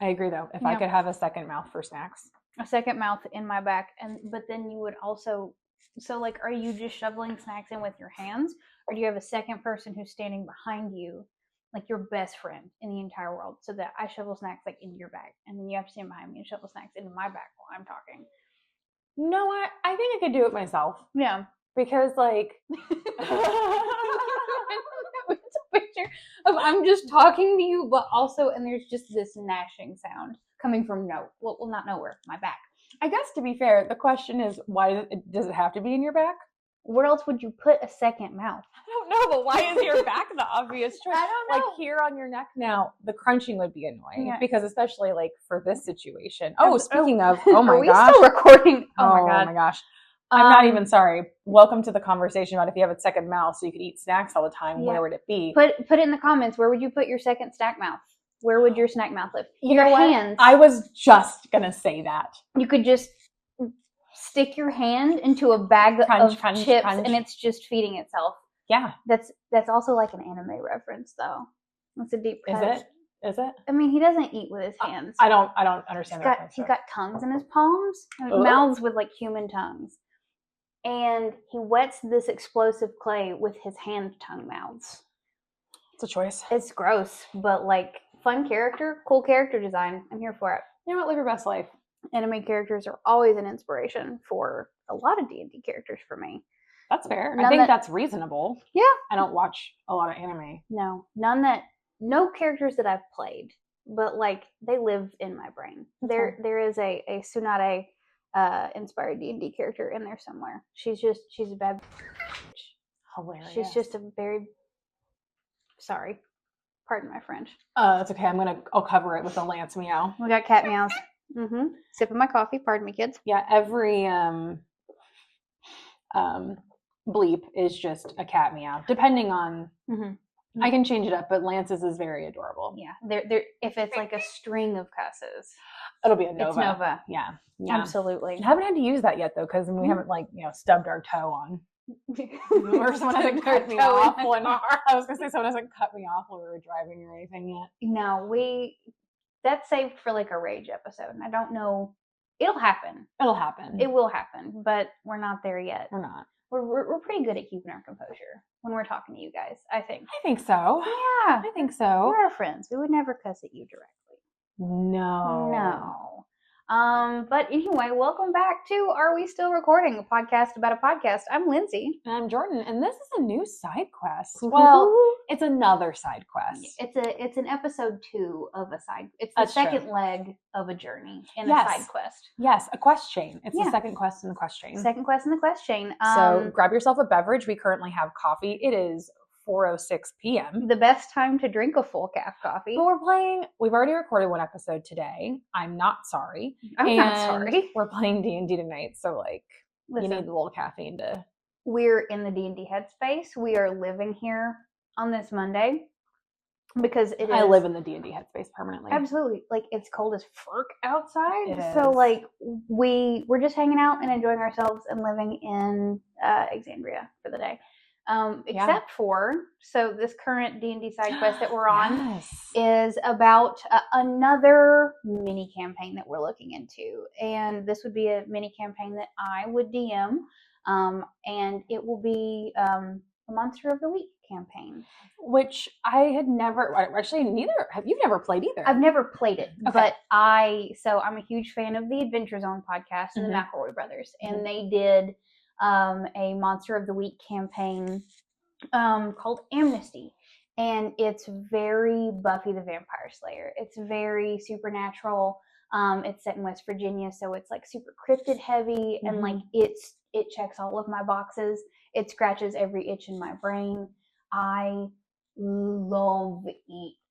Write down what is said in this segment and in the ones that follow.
I agree, though. If I could have a second mouth for snacks. A second mouth in my back. But then you would also... So, like, are you just shoveling snacks in with your hands? Or do you have a second person who's standing behind you, like your best friend in the entire world, so that I shovel snacks, like, into your bag, and then you have to stand behind me and shovel snacks into my bag while I'm talking? No, I think I could do it myself. Yeah. Because, like... It's a picture of I'm just talking to you, but also, and there's just this gnashing sound coming from not nowhere, my back. I guess, to be fair, the question is, why does it have to be in your back? Where else would you put a second mouth? I don't know, but why is your back the obvious choice? I don't know. Like, here on your neck now, the crunching would be annoying, because especially, like, for this situation. Speaking of, oh my gosh. Are we still recording? Oh my gosh. I'm not even sorry. Welcome to the conversation about if you have a second mouth so you could eat snacks all the time, where would it be? Put it in the comments. Where would you put your second snack mouth? Where would your snack mouth live? Your hands. I was just going to say that. You could just stick your hand into a bag of chips and it's just feeding itself. Yeah. That's also like an anime reference, though. That's a deep cut. Is it? I mean, he doesn't eat with his hands. I don't understand that. He's got tongues in his palms. Mouths with, like, human tongues. And he wets this explosive clay with his hand tongue mouths. It's a choice. It's gross, but, like, fun character, cool character design. I'm here for it. You know what? Live your best life. Anime characters are always an inspiration for a lot of D&D characters for me. That's fair. I think that's reasonable. Yeah. I don't watch a lot of anime. No characters that I've played, but, like, they live in my brain. There is a Tsunade inspired D&D character in there somewhere. She's a bad bitch. Hilarious. She's just a very... Sorry. Pardon my French. That's okay. I'll cover it with a Lance meow. We got cat meows. Mm-hmm. Sipping my coffee. Pardon me, kids. Yeah, every bleep is just a cat meow, depending on... Mm-hmm. I can change it up, but Lance's is very adorable. Yeah. If it's like a string of cusses, it'll be a Nova. It's Nova. Yeah. Absolutely. I haven't had to use that yet, though, because we haven't, like, stubbed our toe on. Or someone hasn't cut me off. I was going to say someone hasn't cut me off while we were driving or anything yet. No, that's saved for, like, a rage episode. And I don't know. It'll happen. It will happen, but we're not there yet. We're not. We're pretty good at keeping our composure when we're talking to you guys, I think. I think so. Yeah. I think so. We're our friends. We would never cuss at you directly. No. But anyway, welcome back to Are We Still Recording? A podcast about a podcast. I'm Lyndsey. And I'm Jordyn, and this is a new side quest. Well, it's another side quest. It's an episode 2 of a side. It's the second leg of a journey in a side quest. Yes, a quest chain. It's the second quest in the quest chain. Second quest in the quest chain. So grab yourself a beverage. We currently have coffee. It is 4:06 p.m. The best time to drink a full calf coffee. But we've already recorded one episode today. I'm not sorry. I'm not sorry. We're playing D&D tonight, so, like, listen, you need a little caffeine to... We're in the D&D headspace. We are living here on this Monday because I live in the D&D headspace permanently. Absolutely. Like, it's cold as frick outside. So, like, we're just hanging out and enjoying ourselves and living in Alexandria for the day. Except for, so this current D&D side quest that we're on is about another mini campaign that we're looking into. And this would be a mini campaign that I would DM. And it will be a Monster of the Week campaign. Which I had never, actually you've never played either. I've never played it, but I'm a huge fan of the Adventure Zone podcast and the McElroy brothers. And they did a Monster of the Week campaign called Amnesty, and it's very Buffy the Vampire Slayer. It's very supernatural. It's set in West Virginia, so it's, like, super cryptid heavy, and, like, it checks all of my boxes. It scratches every itch in my brain. I love it.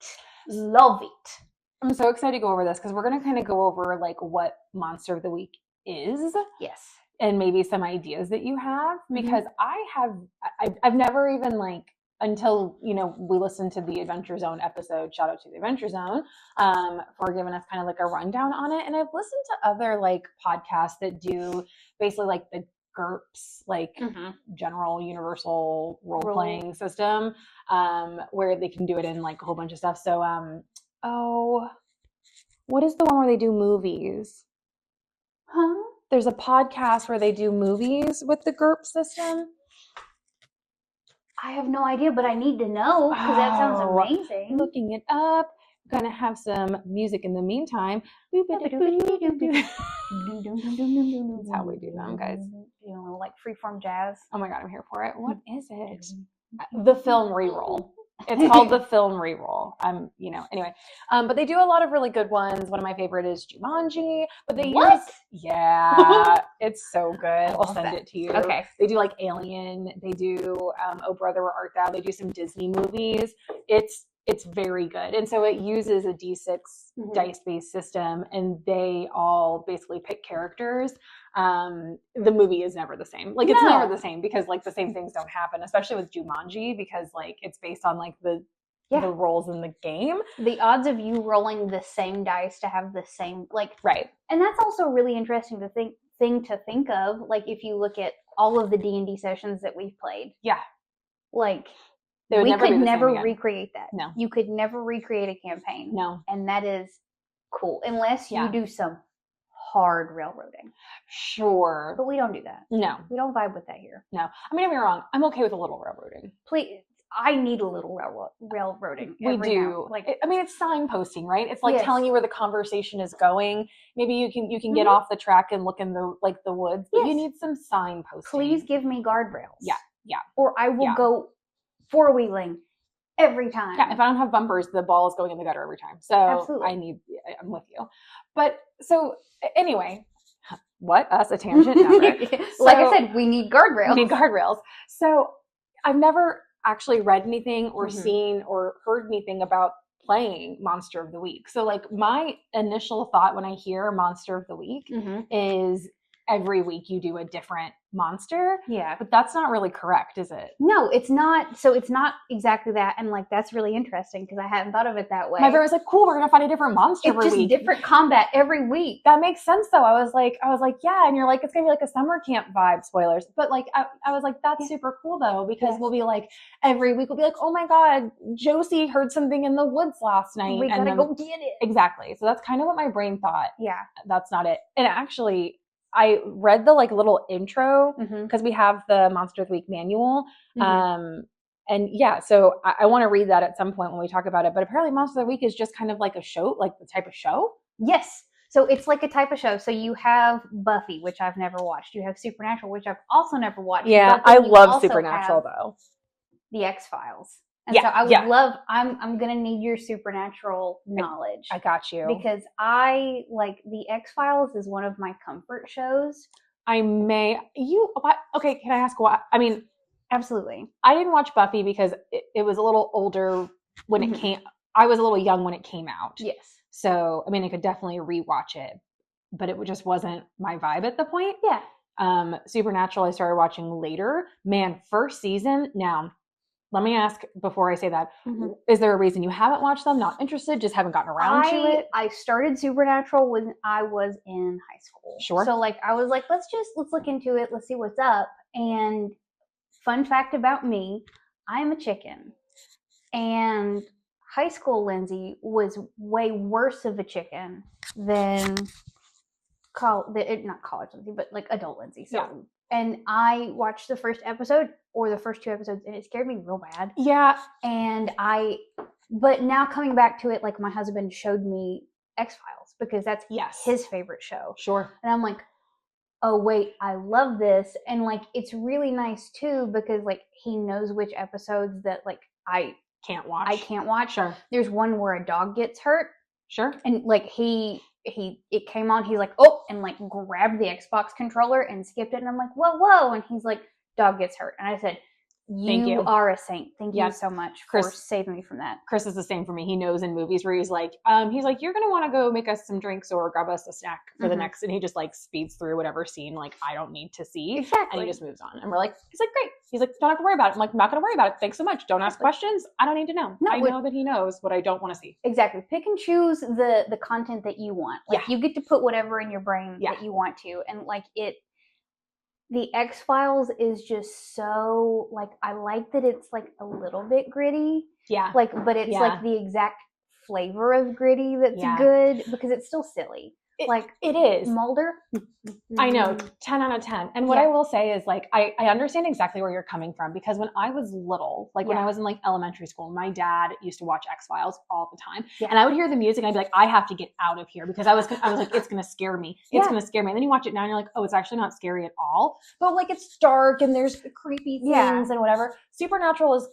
I'm so excited to go over this because we're going to kind of go over, like, what Monster of the Week is. Yes. And maybe some ideas that you have, because I've never even, like, until, we listened to the Adventure Zone episode, shout out to the Adventure Zone, for giving us kind of, like, a rundown on it. And I've listened to other, like, podcasts that do basically, like, the GURPS, like, general universal role-playing system, where they can do it in, like, a whole bunch of stuff. So, What is the one where they do movies? Huh? There's a podcast where they do movies with the GURP system. I have no idea, but I need to know because that sounds amazing. Looking it up. I'm gonna have some music in the meantime. That's how we do them, guys. You know, like freeform jazz. Oh my god, I'm here for it. What is it? The film reroll. It's called the film reroll. Anyway. But they do a lot of really good ones. One of my favorite is Jumanji. But they it's so good. I'll send it to you. Okay. They do like Alien. They do Oh Brother Where Art Thou. They do some Disney movies. It's very good. And so it uses a D6 dice-based system, and they all basically pick characters. The movie is never the same. Like, it's never the same because, like, the same things don't happen, especially with Jumanji, because, like, it's based on, like, the roles in the game. The odds of you rolling the same dice to have the same, like... Right. And that's also really interesting to think of, like, if you look at all of the D&D sessions that we've played. Yeah. Like... We could never recreate that. No. You could never recreate a campaign. No. And that is cool. Unless you do some hard railroading. Sure. But we don't do that. No. We don't vibe with that here. No. I mean, don't get me wrong. I'm okay with a little railroading. Please. I need a little railroading. We do. It's signposting, right? It's like telling you where the conversation is going. Maybe you can get off the track and look in the woods, but you need some signposting. Please give me guardrails. Yeah. Yeah. Or I will go four-wheeling every time. Yeah, if I don't have bumpers, the ball is going in the gutter every time. So absolutely. I'm with you. But so anyway, what? Us, a tangent? No, right? Like I said, we need guardrails. We need guardrails. So I've never actually read anything or seen or heard anything about playing Monster of the Week. So like my initial thought when I hear Monster of the Week is every week you do a different monster. Yeah. But that's not really correct, is it? No, it's not. So it's not exactly that. And like, that's really interesting because I hadn't thought of it that way. My friend was like, cool, we're going to find a different monster every week. It's just different combat every week. That makes sense though. I was like, yeah. And you're like, it's going to be like a summer camp vibe, spoilers. But like, I was like, that's super cool though, because we'll be like, every week we'll be like, oh my God, Josie heard something in the woods last night. We gotta go get it. Exactly. So that's kind of what my brain thought. Yeah. That's not it. And actually, I read the like little intro because we have the Monster of the Week manual. And yeah, so I want to read that at some point when we talk about it. But apparently Monster of the Week is just kind of like a show, like the type of show. Yes. So it's like a type of show. So you have Buffy, which I've never watched. You have Supernatural, which I've also never watched. Yeah, I love Supernatural though. The X-Files. And so I would love, I'm going to need your Supernatural knowledge. I got you. Because I, like, the X-Files is one of my comfort shows. Okay, can I ask why? I mean, absolutely. I didn't watch Buffy because it was a little older when it came, I was a little young when it came out. Yes. So, I mean, I could definitely rewatch it, but it just wasn't my vibe at the point. Yeah. Supernatural, I started watching later. Man, first season, now, let me ask before I say that, is there a reason you haven't watched them? Not interested? Just haven't gotten around to it? I started Supernatural when I was in high school. Sure. So like, I was like, let's look into it. Let's see what's up. And fun fact about me, I am a chicken. And high school Lyndsey was way worse of a chicken than not college Lyndsey, but like adult Lyndsey. So, and I watched the first episode or the first two episodes and it scared me real bad. Yeah. And but now coming back to it, like my husband showed me X-Files because that's his favorite show. Sure. And I'm like, oh wait, I love this. And like, it's really nice too, because like he knows which episodes that like I can't watch. Sure. There's one where a dog gets hurt. Sure. And like it came on, he's like, oh, and like grabbed the Xbox controller and skipped it. And I'm like, whoa. And he's like, dog gets hurt. And I said, you are a saint. Thank you so much for saving me from that. Chris is the same for me. He knows in movies where he's like, you're going to want to go make us some drinks or grab us a snack for the next. And he just like speeds through whatever scene like I don't need to see. Exactly. And he just moves on. And we're like, he's like, great. He's like, don't have to worry about it. I'm like, I'm not going to worry about it. Thanks so much. Don't ask questions. I don't need to know. I know that he knows what I don't want to see. Exactly. Pick and choose the content that you want. Like you get to put whatever in your brain that you want to. And like the X-Files is just so, like, I like that it's, like, a little bit gritty. Yeah. Like, but it's, like, the exact flavor of gritty that's good because it's still silly. It is. Mulder? I know, 10 out of 10. And what I will say is like, I understand exactly where you're coming from because when I was little, like when I was in like elementary school, my dad used to watch X-Files all the time. Yeah. And I would hear the music and I'd be like, I have to get out of here because I was like, it's going to scare me. It's going to scare me. And then you watch it now and you're like, oh, it's actually not scary at all. But like, it's dark and there's creepy things and whatever. Supernatural is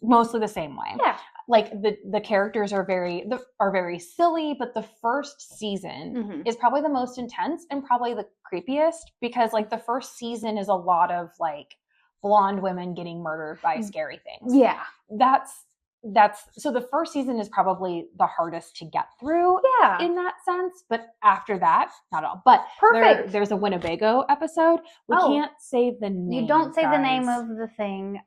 mostly the same way. Yeah. Like the characters are very silly, but the first season is probably the most intense and probably the creepiest because like the first season is a lot of like blonde women getting murdered by scary things. Yeah. So the first season is probably the hardest to get through in that sense. But after that, not at all. But there's a Winnebago episode. We can't say the name. You don't say the name of the thing.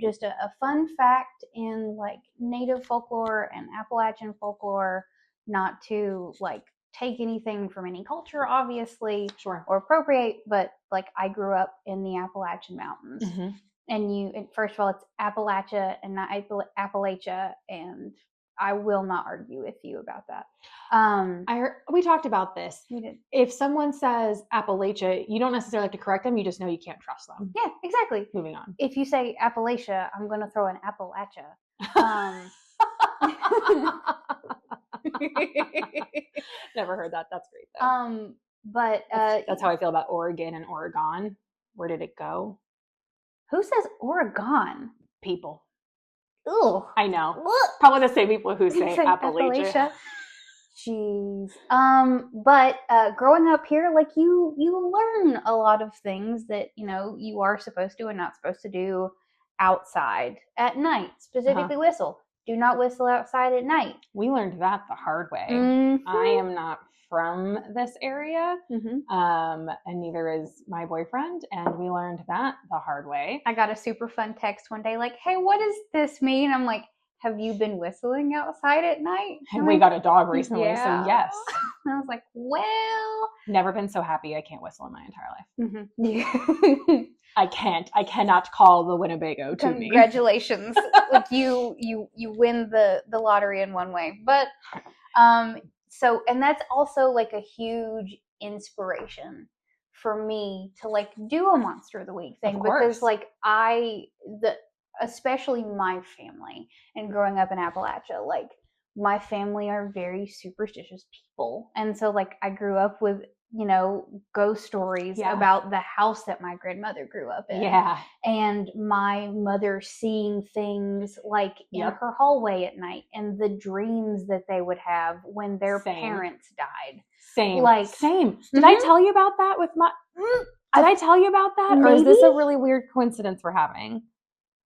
Just a fun fact in like Native folklore and Appalachian folklore, not to like take anything from any culture, obviously, or appropriate, but like I grew up in the Appalachian Mountains. Mm-hmm. And first of all, it's Appalachia and not Appalachia, and I will not argue with you about that. We talked about this. We did. If someone says Appalachia, you don't necessarily have to correct them. You just know you can't trust them. Yeah, exactly. Moving on. If you say Appalachia, I'm going to throw an Appalachia. Never heard that. That's great though. But that's how I feel about Oregon and Oregon. Where did it go? Who says Oregon? People. Ooh. I know. Probably the same people who say Appalachia. Jeez. But growing up here, like you learn a lot of things that, you know, you are supposed to and not supposed to do outside at night. Specifically whistle. Do not whistle outside at night. We learned that the hard way. Mm-hmm. I am not from this area, and neither is my boyfriend, and we learned that the hard way. I got a super fun text one day like, hey, what does this mean? I'm like, have you been whistling outside at night? And we got a dog recently, so yes. I was like, well. Never been so happy I can't whistle in my entire life. Mm-hmm. I cannot call the Winnebago to me. Congratulations. Like you win the lottery in one way. But so, and that's also like a huge inspiration for me to like do a Monster of the Week thing because like especially my family and growing up in Appalachia, like my family are very superstitious people. And so like I grew up with, you know, ghost stories about the house that my grandmother grew up in. Yeah. And my mother seeing things like in her hallway at night and the dreams that they would have when their parents died. Same. Did I tell you about that with my... Did I tell you about that? Maybe? Or is this a really weird coincidence we're having?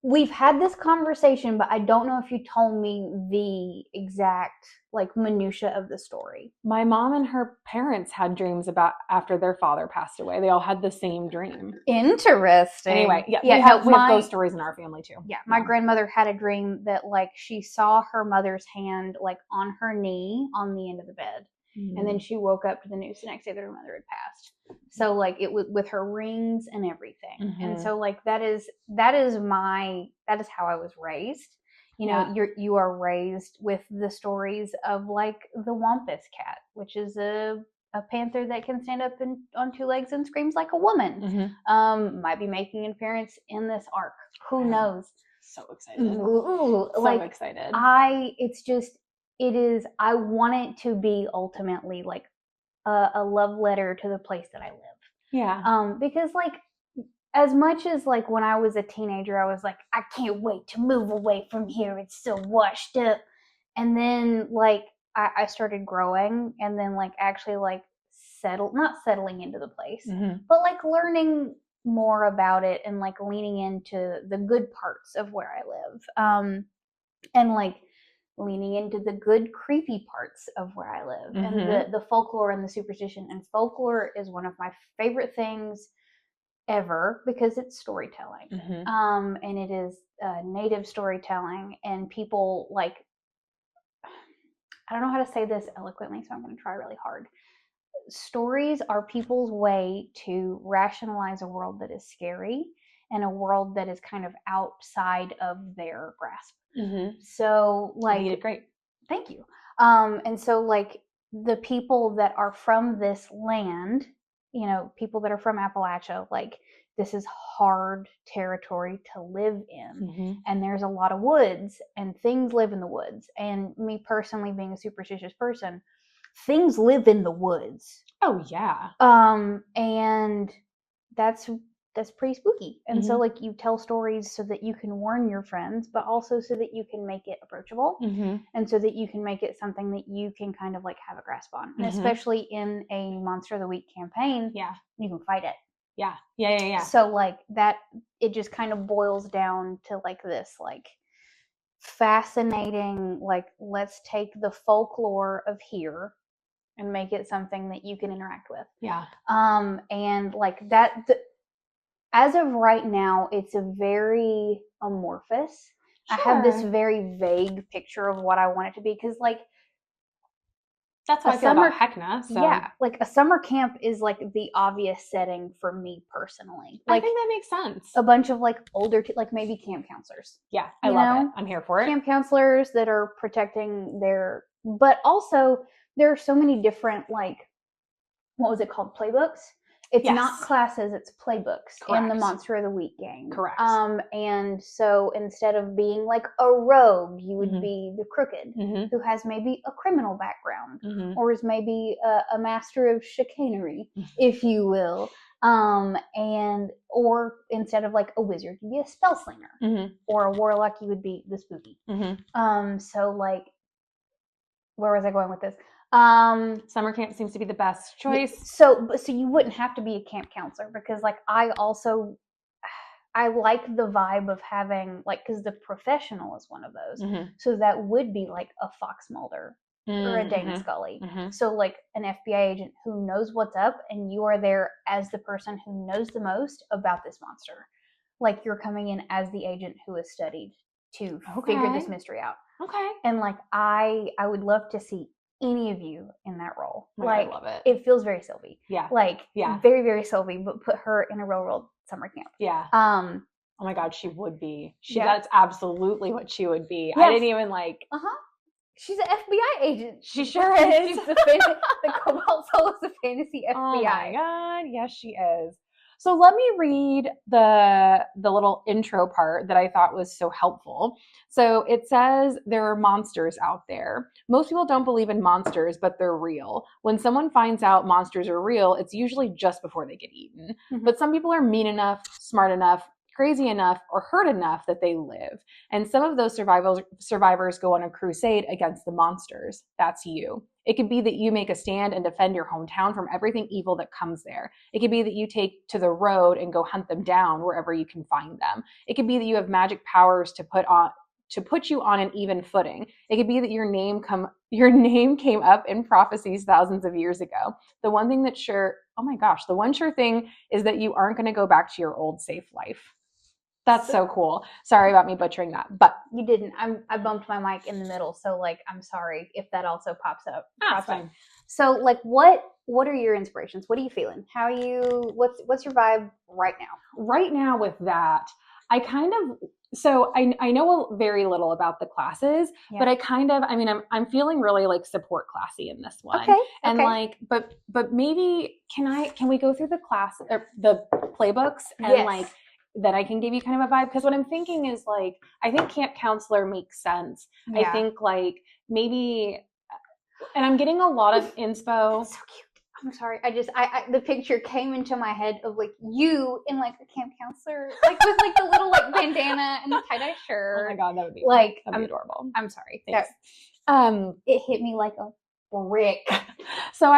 We've had this conversation, but I don't know if you told me the exact like minutia of the story. My mom and her parents had dreams about after their father passed away. They all had the same dream. Interesting. Anyway, we have ghost stories in our family too. Yeah, my grandmother had a dream that like she saw her mother's hand like on her knee on the end of the bed. And then she woke up to the news the next day that her mother had passed. So like it was with her rings and everything. Mm-hmm. And so like that is how I was raised. You know, you are raised with the stories of like the Wampus cat, which is a panther that can stand up on two legs and screams like a woman. Mm-hmm. Might be making an appearance in this arc. Who knows? So excited. Ooh, so excited. I want it to be ultimately like a love letter to the place that I live. Yeah. Because like, as much as like when I was a teenager, I was like, I can't wait to move away from here. It's so washed up. And then like I started growing and then like actually like not settling into the place, but like learning more about it and like leaning into the good parts of where I live. And like leaning into the good creepy parts of where I live and the folklore and the superstition. And folklore is one of my favorite things ever because it's storytelling. And it is native storytelling, and people like, I don't know how to say this eloquently, so I'm going to try really hard. Stories are people's way to rationalize a world that is scary and a world that is kind of outside of their grasp. So like, you did great. Thank you. And so like the people that are from this land, you know, people that are from Appalachia, like this is hard territory to live in. And there's a lot of woods and things live in the woods. And me personally being a superstitious person, things live in the woods. Oh yeah. And that's pretty spooky. And so like you tell stories so that you can warn your friends, but also so that you can make it approachable, and so that you can make it something that you can kind of like have a grasp on. And especially in a Monster of the Week campaign, you can fight it. Yeah. So like that, it just kind of boils down to like this like fascinating, like let's take the folklore of here and make it something that you can interact with. Yeah. And like that, as of right now, it's a very amorphous. Sure. I have this very vague picture of what I want it to be, because like that's how I feel about Heckna. So. Yeah, like a summer camp is like the obvious setting for me personally. Like, I think that makes sense. A bunch of like older, like maybe camp counselors. Yeah, I love it. I'm here for it. Camp counselors that are protecting their, but also there are so many different like, what was it called? Playbooks. It's not classes, it's playbooks. Correct. In the Monster of the Week game. Correct. And so instead of being like a rogue, you would be the crooked, who has maybe a criminal background, or is maybe a master of chicanery, if you will. And or instead of like a wizard, you'd be a spell slinger, or a warlock, you would be the spooky. So like, where was I going with this? Summer camp seems to be the best choice. So you wouldn't have to be a camp counselor, because like I like the vibe of having like, because the professional is one of those. So that would be like a Fox Mulder or a Dana Scully. So like an FBI agent who knows what's up, and you are there as the person who knows the most about this monster. Like you're coming in as the agent who has studied to figure this mystery out. Okay. And like I would love to see any of you in that role. Like, I love it. It feels very Sylvie. Yeah. Like, very, very Sylvie, but put her in a real world summer camp. Yeah. Oh my God, she would be. That's absolutely what she would be. Yes. I didn't even like. She's an FBI agent. She sure is. She's the Cobalt Soul is a fantasy FBI. Oh my God, yes, she is. So let me read the little intro part that I thought was so helpful. So it says, there are monsters out there. Most people don't believe in monsters, but they're real. When someone finds out monsters are real, it's usually just before they get eaten. But some people are mean enough, smart enough, crazy enough, or hurt enough that they live. And some of those survivors go on a crusade against the monsters. That's you. It could be that you make a stand and defend your hometown from everything evil that comes there. It could be that you take to the road and go hunt them down wherever you can find them. It could be that you have magic powers to put you on an even footing. It could be that your name came up in prophecies thousands of years ago. The one sure thing is that you aren't going to go back to your old safe life. That's so cool. Sorry about me butchering that, but you didn't. I bumped my mic in the middle, so like I'm sorry if that also pops up. That's fine. So like, what are your inspirations? What are you feeling? What's your vibe right now? Right now with that, I know very little about the classes, but I'm feeling really like support classy in this one. Okay. And like, but maybe can we go through the class or the playbooks and like, then I can give you kind of a vibe, because what I'm thinking is like, I think camp counselor makes sense. I think like maybe, and I'm getting a lot of inspo. That's so cute. I'm sorry. I the picture came into my head of like you in like a camp counselor, like with like the little like bandana and the tie-dye shirt. Oh my God, that would be like that'd be adorable. I'm sorry. Thanks. It hit me like a brick. So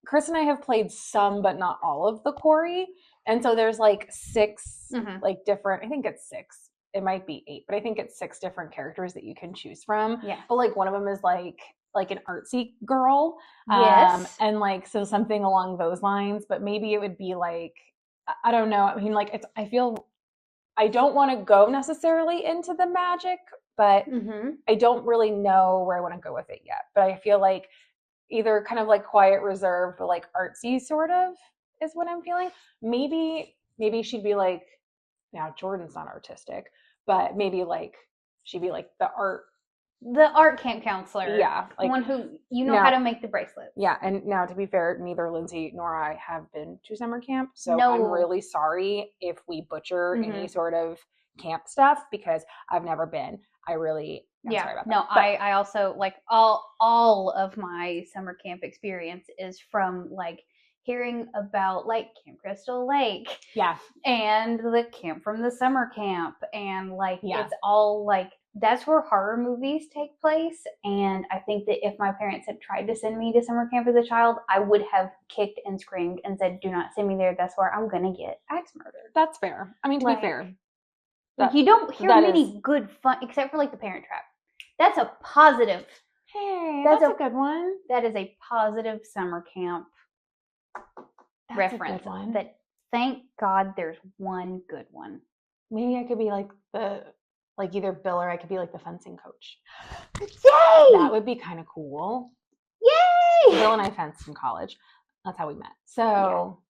Chris and I have played some, but not all of the Quarry. And so there's like 6 like different, I think it's 6. It might be 8, but I think it's 6 different characters that you can choose from. Yeah. But like one of them is like an artsy girl. Yes. And like, so something along those lines, but maybe it would be like, I don't know. I mean, like I don't want to go necessarily into the magic, but I don't really know where I want to go with it yet. But I feel like either kind of like quiet, reserved, but like artsy sort of is what I'm feeling. Maybe she'd be like, now Jordan's not artistic, but maybe like she'd be like the art The art camp counselor. Yeah. The one who, how to make the bracelets. Yeah. And now, to be fair, neither Lyndsey nor I have been to summer camp. So No. I'm really sorry if we butcher any sort of camp stuff, because I've never been. I really am sorry about that. No, but I also, like, all of my summer camp experience is from, like, hearing about, like, Camp Crystal Lake. Yeah. And the camp from the summer camp. And, like, it's all, like, that's where horror movies take place. And I think that if my parents had tried to send me to summer camp as a child, I would have kicked and screamed and said, do not send me there. That's where I'm going to get axe murdered. That's fair. I mean, to be fair. You don't hear many good fun, except for, like, the Parent Trap. That's a positive. Hey, that's a good one. That is a positive summer camp reference. That, thank God there's one good one. Maybe I could be like either Bill, or I could be like the fencing coach. Yay! That would be kind of cool. Yay! Bill and I fenced in college. That's how we met. So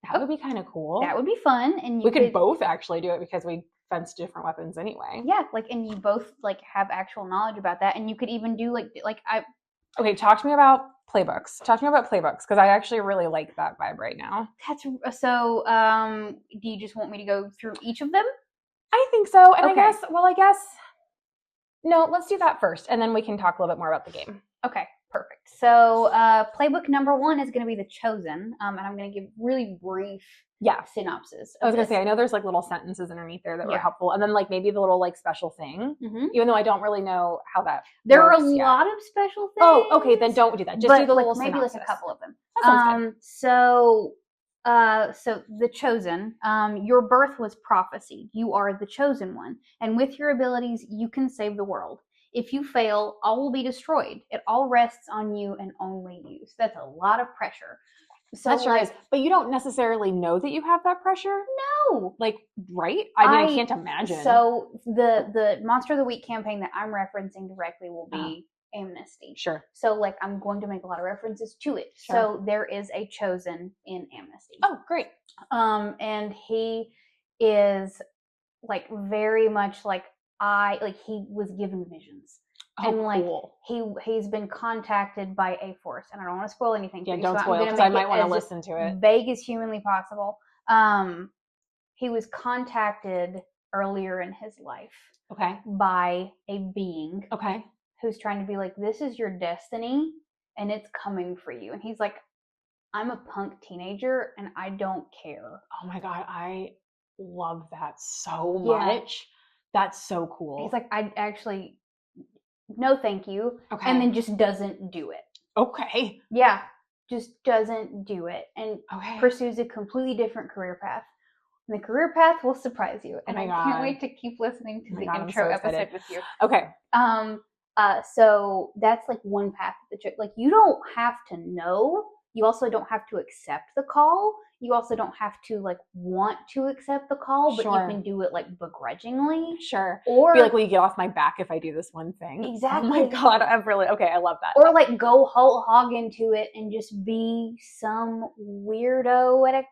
that would be kind of cool. That would be fun. And we could both actually do it, because we fenced different weapons anyway. Yeah, like, and you both, like, have actual knowledge about that. And you could even do Okay, talk to me about playbooks. Because I actually really like that vibe right now. That's so. Do you just want me to go through each of them? I think so. And okay. I guess no, let's do that first, and then we can talk a little bit more about the game. Okay, perfect. So playbook number 1 is going to be The Chosen, and I'm going to give really brief synopsis. I was going to say, I know there's, like, little sentences underneath there that were helpful, and then, like, maybe the little, like, special thing, even though I don't really know how that there works are a lot of special things. Oh, okay, then don't do that. Just do the little maybe synopsis. Like a couple of them. That sounds good. So The Chosen, your birth was prophesied. You are the chosen one, and with your abilities, you can save the world. If you fail, all will be destroyed. It all rests on you and only you. So that's a lot of pressure. So that sure is. But you don't necessarily know that you have that pressure? No. Like, right? I can't imagine. So the Monster of the Week campaign that I'm referencing directly will be Amnesty. Sure. So, like, I'm going to make a lot of references to it. Sure. So there is a chosen in Amnesty. Oh, great. And he is, like, very much like he was given visions. Oh, and, like, cool. He's been contacted by a force, and I don't want to spoil anything. Yeah, don't spoil, because I might want to listen to it. Vague as humanly possible. He was contacted earlier in his life. Okay. By a being. Okay. Who's trying to be like, this is your destiny, and it's coming for you. And he's like, I'm a punk teenager, and I don't care. Oh my God, I love that so much. That's so cool. He's like, I actually, no thank you. Okay. And then just doesn't do it. Okay. Yeah, just doesn't do it. And pursues a completely different career path. And the career path will surprise you. And I can't wait to keep listening to the intro episode with you. Okay. So that's, like, one path. Like, you don't have to know. You also don't have to accept the call. You also don't have to, like, want to accept the call, but you can do it, like, begrudgingly. Sure. Or be like, will you get off my back if I do this one thing? Exactly. Oh my God, I love that. Or, like, go whole hog into it and just be some weirdo at a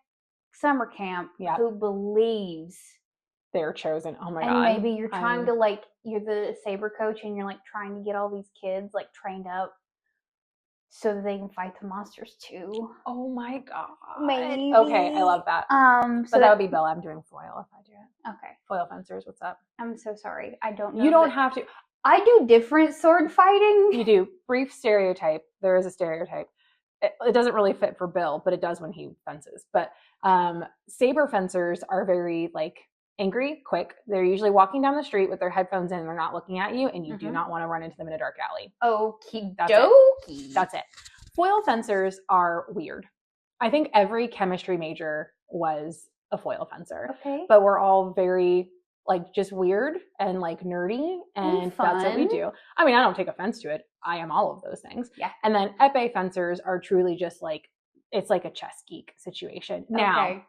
summer camp who believes they're chosen. Oh my God. And maybe you're trying to, like, you're the saber coach, and you're, like, trying to get all these kids, like, trained up so that they can fight the monsters too. Oh my God. Maybe. Okay, I love that. So that would be Bill. I'm doing foil if I do it. Okay. Foil fencers, what's up? I'm so sorry. I don't know. You don't have to. I do different sword fighting. You do. Brief stereotype. There is a stereotype. It doesn't really fit for Bill, but it does when he fences. But saber fencers are very, like, angry, quick. They're usually walking down the street with their headphones in, and they're not looking at you, and you do not want to run into them in a dark alley. Okie dokie. That's it. Foil fencers are weird. I think every chemistry major was a foil fencer. Okay. But we're all very, like, just weird and, like, nerdy, and that's what we do. I mean, I don't take offense to it. I am all of those things. Yeah. And then epee fencers are truly just, like, it's like a chess geek situation. Now,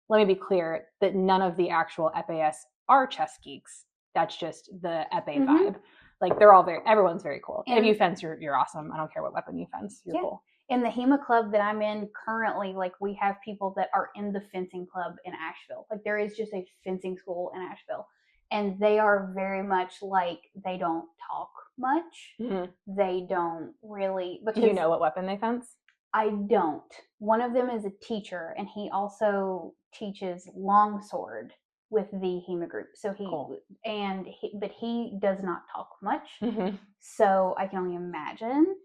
let me be clear that none of the actual EPS are chess geeks. That's just the epee vibe. Like, they're all everyone's very cool. And if you fence, you're awesome. I don't care what weapon you fence. You're cool. In the HEMA club that I'm in currently, like, we have people that are in the fencing club in Asheville. Like, there is just a fencing school in Asheville. and they are very much like they don't talk much. They don't really. Because do you know what weapon they fence? I don't. One of them is a teacher, and he also teaches longsword with the HEMA group. So but he does not talk much. So I can only imagine.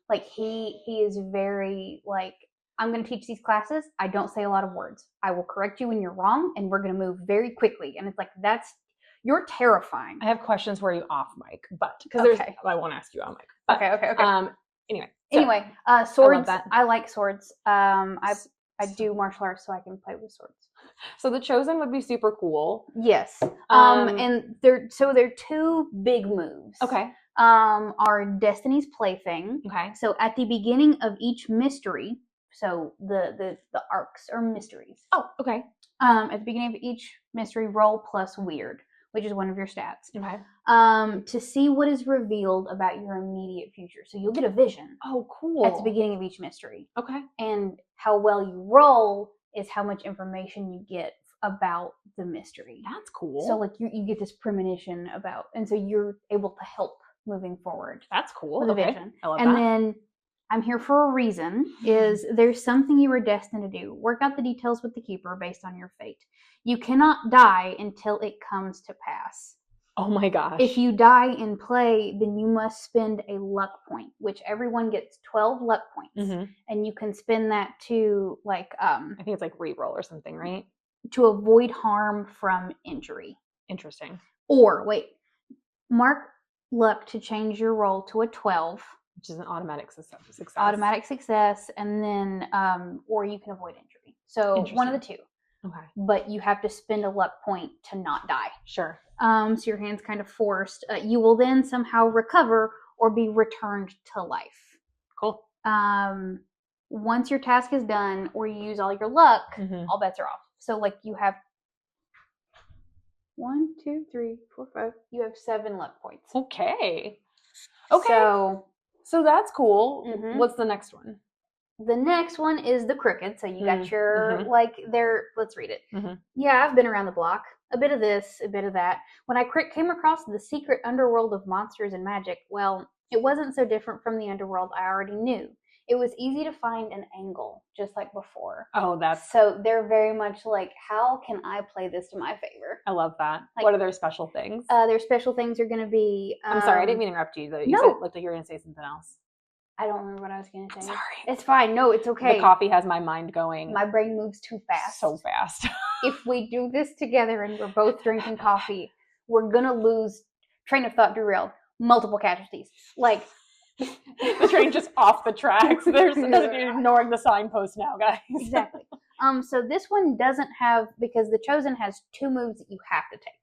Like he is very like, I'm going to teach these classes. I don't say a lot of words. I will correct you when you're wrong, and we're going to move very quickly. And it's like, you're terrifying. I have questions for you off mic, but because I won't ask you on mic. But, okay. Anyway, swords. I like swords. I do martial arts, so I can play with swords. So the Chosen would be super cool. Yes. And there are two big moves. Okay. Are Destiny's Plaything. Okay. So at the beginning of each mystery, so the arcs are mysteries. Oh, okay. At the beginning of each mystery, roll plus weird, which is one of your stats. Okay. To see what is revealed about your immediate future. So you'll get a vision. Oh, cool. At the beginning of each mystery. Okay. And how well you roll is how much information you get about the mystery. That's cool. So like you get this premonition about, and so you're able to help moving forward. That's cool. With a okay. vision. I love and that. then I'm here for a reason, is there's something you were destined to do. Work out the details with the keeper based on your fate. You cannot die until it comes to pass. Oh my gosh. If you die in play, then you must spend a luck point, which everyone gets 12 luck points. And you can spend that to like I think it's like reroll or something, right? To avoid harm from injury. Interesting. Or mark luck to change your roll to a 12. Which is an automatic success. Automatic success, and then or you can avoid injury. So one of the two. Okay. But you have to spend a luck point to not die. Sure. So your hand's kind of forced. You will then somehow recover or be returned to life. Cool. Once your task is done or you use all your luck, all bets are off. So like you have 1, 2, 3, 4, 5. You have 7 luck points. Okay. So that's cool. What's the next one? The next one is the crooked. So you got your let's read it. Yeah, I've been around the block. A bit of this, a bit of that. When I came across the secret underworld of monsters and magic, well, it wasn't so different from the underworld I already knew. It was easy to find an angle, just like before. Oh, so they're very much like, how can I play this to my favor? I love that. Like, what are their special things? Their special things are going to be... I'm sorry, I didn't mean to interrupt you. Though. You said, looked like you were going to say something else. I don't remember what I was going to say. Sorry. It's fine. No, it's okay. The coffee has my mind going. My brain moves too fast. So fast. If we do this together and we're both drinking coffee, we're going to lose train of thought derailed. Multiple casualties. Like... the train just off the tracks. You're ignoring the signpost now, guys. Exactly. So this one doesn't have, because the Chosen has 2 moves that you have to take.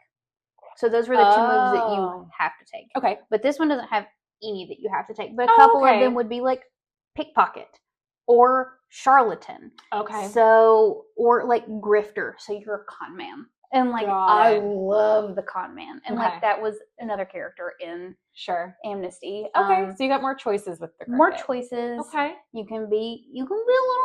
So those were the 2 moves that you have to take. Okay. But this one doesn't have any that you have to take. But a couple of them would be like pickpocket or charlatan. Okay. So, or like grifter. So you're a con man. And like, I love the con man. And like, that was another character in Amnesty. Okay. So you got more choices with the cricket. More choices. Okay. You can be a little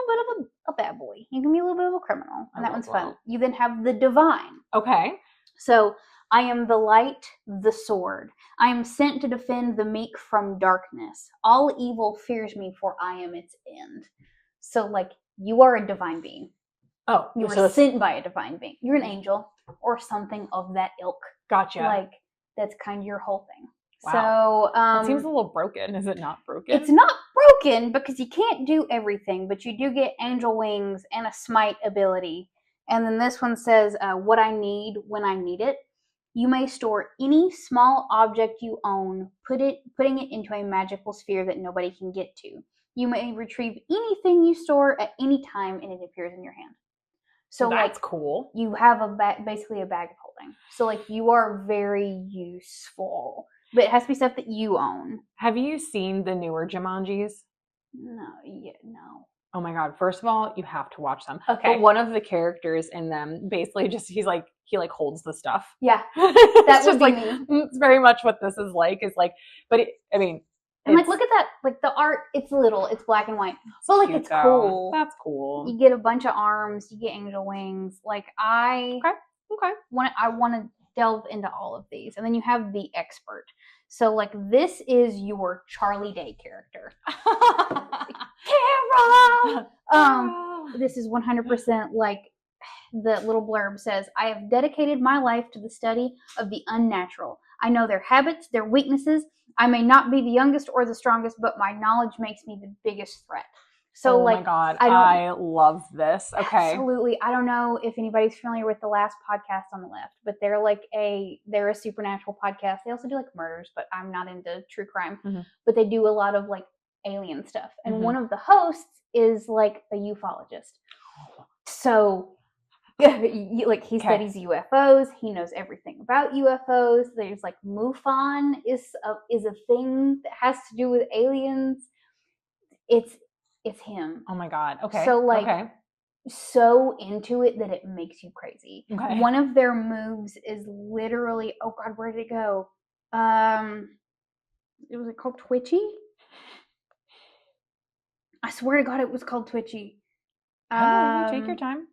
bit of a bad boy. You can be a little bit of a criminal. And that one's fun. You then have the divine. Okay. So I am the light, the sword. I am sent to defend the meek from darkness. All evil fears me, for I am its end. So like, you are a divine being. Oh, you were sent by a divine being. You're an angel or something of that ilk. Gotcha. Like, that's kind of your whole thing. Wow. So, it seems a little broken. Is it not broken? It's not broken because you can't do everything, but you do get angel wings and a smite ability. And then this one says, what I need when I need it. You may store any small object you own, putting it into a magical sphere that nobody can get to. You may retrieve anything you store at any time and it appears in your hand. So that's cool. You have basically a bag of holding. So like, you are very useful, but it has to be stuff that you own. Have you seen the newer Jumanjis? No. Oh my God. First of all, you have to watch them. Okay. But one of the characters in them basically he holds the stuff. Yeah. That's just like, it's very much what this is like. And like, look at that, like the art, it's little, it's black and white, but like, it's cool. That's cool. You get a bunch of arms, you get angel wings. Like I want to delve into all of these. And then you have the expert. So like this is your Charlie Day character. Carol! This is 100% like the little blurb says, I have dedicated my life to the study of the unnatural. I know their habits, their weaknesses. I may not be the youngest or the strongest, but my knowledge makes me the biggest threat. So, my God, I love this. Okay. Absolutely. I don't know if anybody's familiar with the last podcast on the left, but they're a supernatural podcast. They also do like murders, but I'm not into true crime. Mm-hmm. But they do a lot of like alien stuff. And mm-hmm. one of the hosts is like a ufologist. So like he studies UFOs. He knows everything about UFOs. There's like MUFON is a thing that has to do with aliens. It's him. Oh my God. Okay. So like so into it that it makes you crazy. Okay. One of their moves is literally, oh God, where did it go? It was called Twitchy? I swear to God it was called Twitchy. Take your time.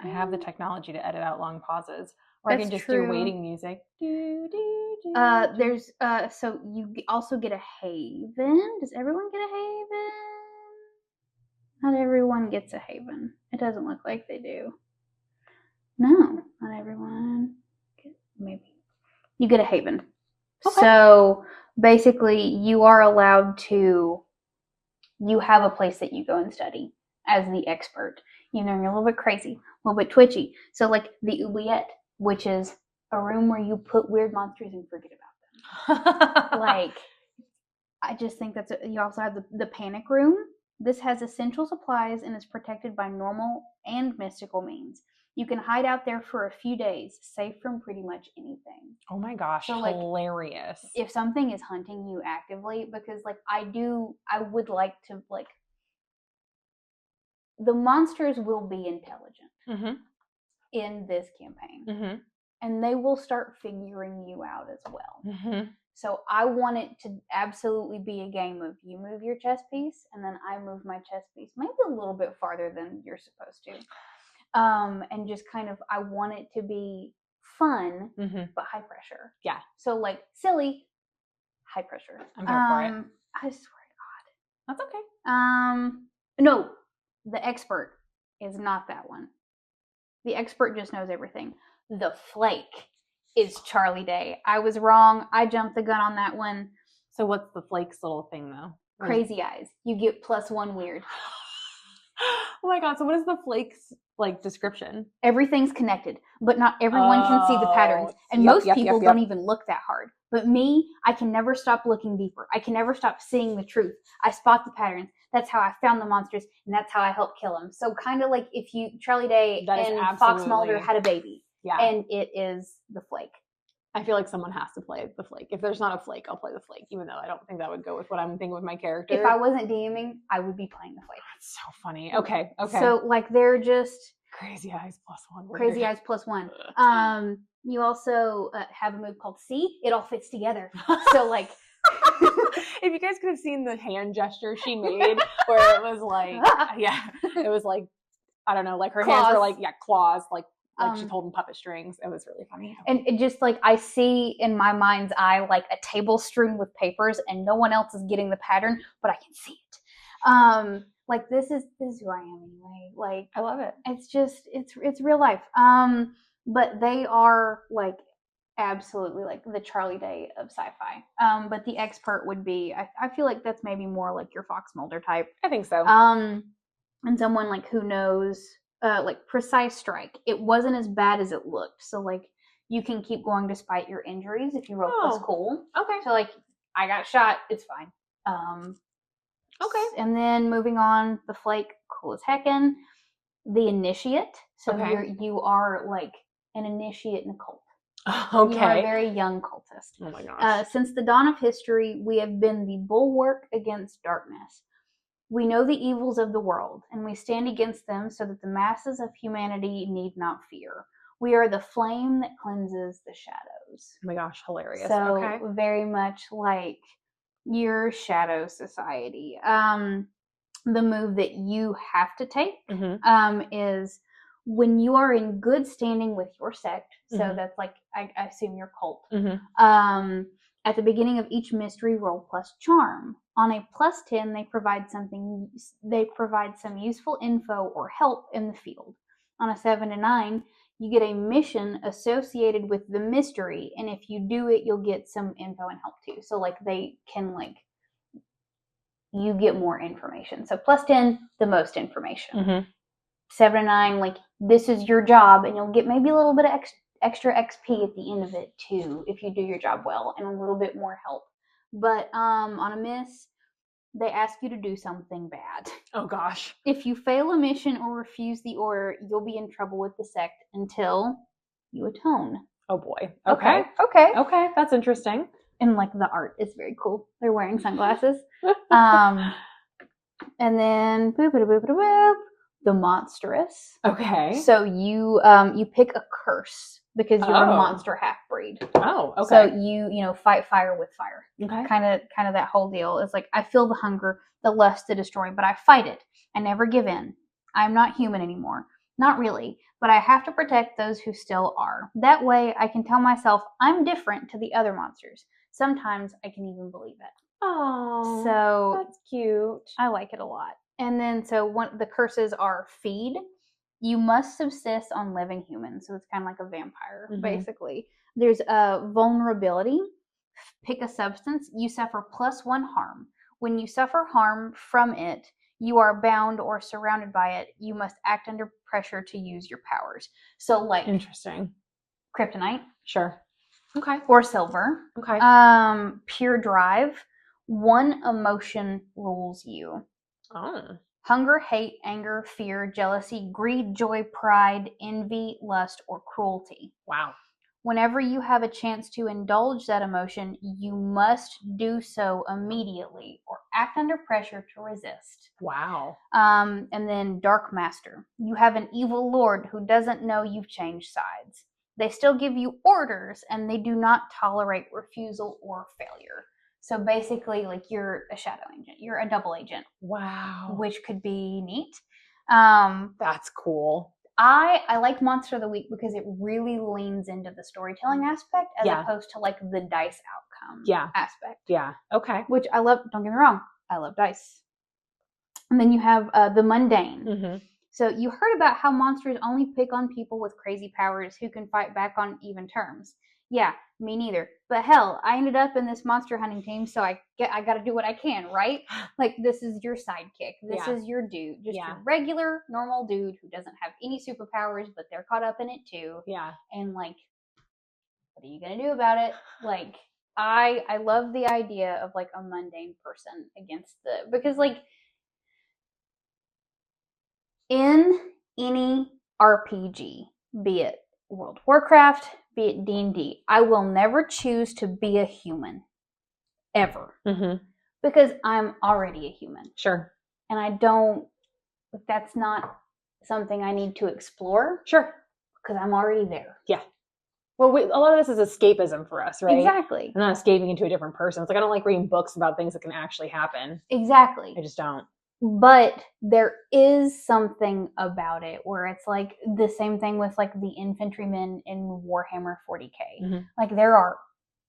I have the technology to edit out long pauses. Or I can just do waiting music. There's so you also get a haven. Does everyone get a haven? Not everyone gets a haven. It doesn't look like they do. No, not everyone. Maybe you get a haven. Okay. So basically, you are allowed to. You have a place that you go and study as the expert. You know, you're a little bit crazy, a little bit twitchy. So like the oubliette, which is a room where you put weird monsters and forget about them. Like, I just think you also have the panic room. This has essential supplies and is protected by normal and mystical means. You can hide out there for a few days, safe from pretty much anything. Oh my gosh, so, like, hilarious. If something is hunting you actively, because like I would like to like, the monsters will be intelligent mm-hmm. in this campaign. Mm-hmm. And they will start figuring you out as well. Mm-hmm. So I want it to absolutely be a game of you move your chess piece and then I move my chess piece maybe a little bit farther than you're supposed to. And just kind of, I want it to be fun, mm-hmm. but high pressure. Yeah. So like silly, high pressure. I'm here for it. I swear to God. That's okay. No, the expert is not that one. The expert just knows everything. The flake is Charlie Day. I was wrong. I jumped the gun on that one. So what's the flake's little thing though? Crazy eyes. You get +1 weird. Oh my God. So what is the flake's like description? Everything's connected, but not everyone can see the patterns. And most people don't even look that hard. But me, I can never stop looking deeper. I can never stop seeing the truth. I spot the patterns. That's how I found the monsters, and that's how I helped kill them. So kind of like if Charlie Day and Fox Mulder had a baby. Yeah. And it is the flake. I feel like someone has to play the flake. If there's not a flake, I'll play the flake, even though I don't think that would go with what I'm thinking with my character. If I wasn't DMing, I would be playing the flake. That's so funny. Okay. So like they're just crazy eyes +1. Crazy eyes +1. You also have a move called C. It all fits together. So like, if you guys could have seen the hand gesture she made, where it was like, it was like, I don't know, like her claws. Hands were like, claws, like she's holding puppet strings. It was really funny. And it just like, I see in my mind's eye, like a table strewn with papers and no one else is getting the pattern, but I can see it. Like this is who I am anyway. Like, I love it. It's just, it's real life. But they are like absolutely like the Charlie Day of sci-fi. But the expert would be, I feel like that's maybe more like your Fox Mulder type. I think so. And someone like who knows, like precise strike. It wasn't as bad as it looked. So like you can keep going despite your injuries if you roll +cool. Okay. So like I got shot, it's fine. Okay. And then moving on, the flake, cool as heckin'. The initiate. So you are like an initiate in a cult. Okay. You are a very young cultist. Oh my gosh. Since the dawn of history, we have been the bulwark against darkness. We know the evils of the world, and we stand against them so that the masses of humanity need not fear. We are the flame that cleanses the shadows. Oh my gosh, hilarious. So very much like your shadow society. The move that you have to take is when you are in good standing with your sect, so Mhm. that's like, I assume your cult, Mhm. at the beginning of each mystery, roll plus charm. On a plus 10, they provide some useful info or help in the field. On a 7 to 9, you get a mission associated with the mystery, and if you do it, you'll get some info and help too. So like they can like, you get more information. So plus 10, the most information. Mhm. 7 to 9, like this is your job, and you'll get maybe a little bit of extra XP at the end of it too, if you do your job well, and a little bit more help. But on a miss, they ask you to do something bad. Oh gosh. If you fail a mission or refuse the order, you'll be in trouble with the sect until you atone. Oh boy. Okay. Okay, that's interesting. And like the art is very cool. They're wearing sunglasses. And then boop, the monstrous. Okay. So you pick a curse because you're a monster half breed. Oh, okay. So you fight fire with fire. Okay. Kind of that whole deal. It's like, I feel the hunger, the lust to destroy, but I fight it. I never give in. I'm not human anymore. Not really, but I have to protect those who still are. That way I can tell myself I'm different to the other monsters. Sometimes I can even believe it. Oh, So that's cute. I like it a lot. And then so the curses are feed. You must subsist on living humans. So it's kind of like a vampire, basically. There's a vulnerability. Pick a substance. You suffer +1 harm. When you suffer harm from it, you are bound or surrounded by it. You must act under pressure to use your powers. So like Interesting. kryptonite. Sure. Okay. Or silver. Okay. Pure drive. One emotion rules you. Oh. Hunger, hate, anger, fear, jealousy, greed, joy, pride, envy, lust, or cruelty. Wow. Whenever you have a chance to indulge that emotion, you must do so immediately or act under pressure to resist. Wow. And then Dark Master. You have an evil lord who doesn't know you've changed sides. They still give you orders, and they do not tolerate refusal or failure. So basically, like, you're a shadow agent. You're a double agent. Wow. Which could be neat. That's cool. I like Monster of the Week because it really leans into the storytelling aspect as opposed to like the dice outcome aspect. Yeah. Okay. Which I love. Don't get me wrong. I love dice. And then you have the mundane. Mm-hmm. So you heard about how monsters only pick on people with crazy powers who can fight back on even terms. Yeah, me neither. But hell, I ended up in this monster hunting team, so I got to do what I can, right? Like, this is your sidekick. This is your dude. Just your regular, normal dude who doesn't have any superpowers, but they're caught up in it too. Yeah. And, like, what are you going to do about it? Like, I love the idea of, like, a mundane person against because, like, in any RPG, be it World of Warcraft, be it D&D, I will never choose to be a human. Ever. Mm-hmm. Because I'm already a human. Sure. And that's not something I need to explore. Sure. Because I'm already there. Yeah. Well, a lot of this is escapism for us, right? Exactly. I'm not escaping into a different person. It's like, I don't like reading books about things that can actually happen. Exactly. I just don't. But there is something about it where it's like the same thing with like the infantrymen in Warhammer 40K. Mm-hmm. Like, there are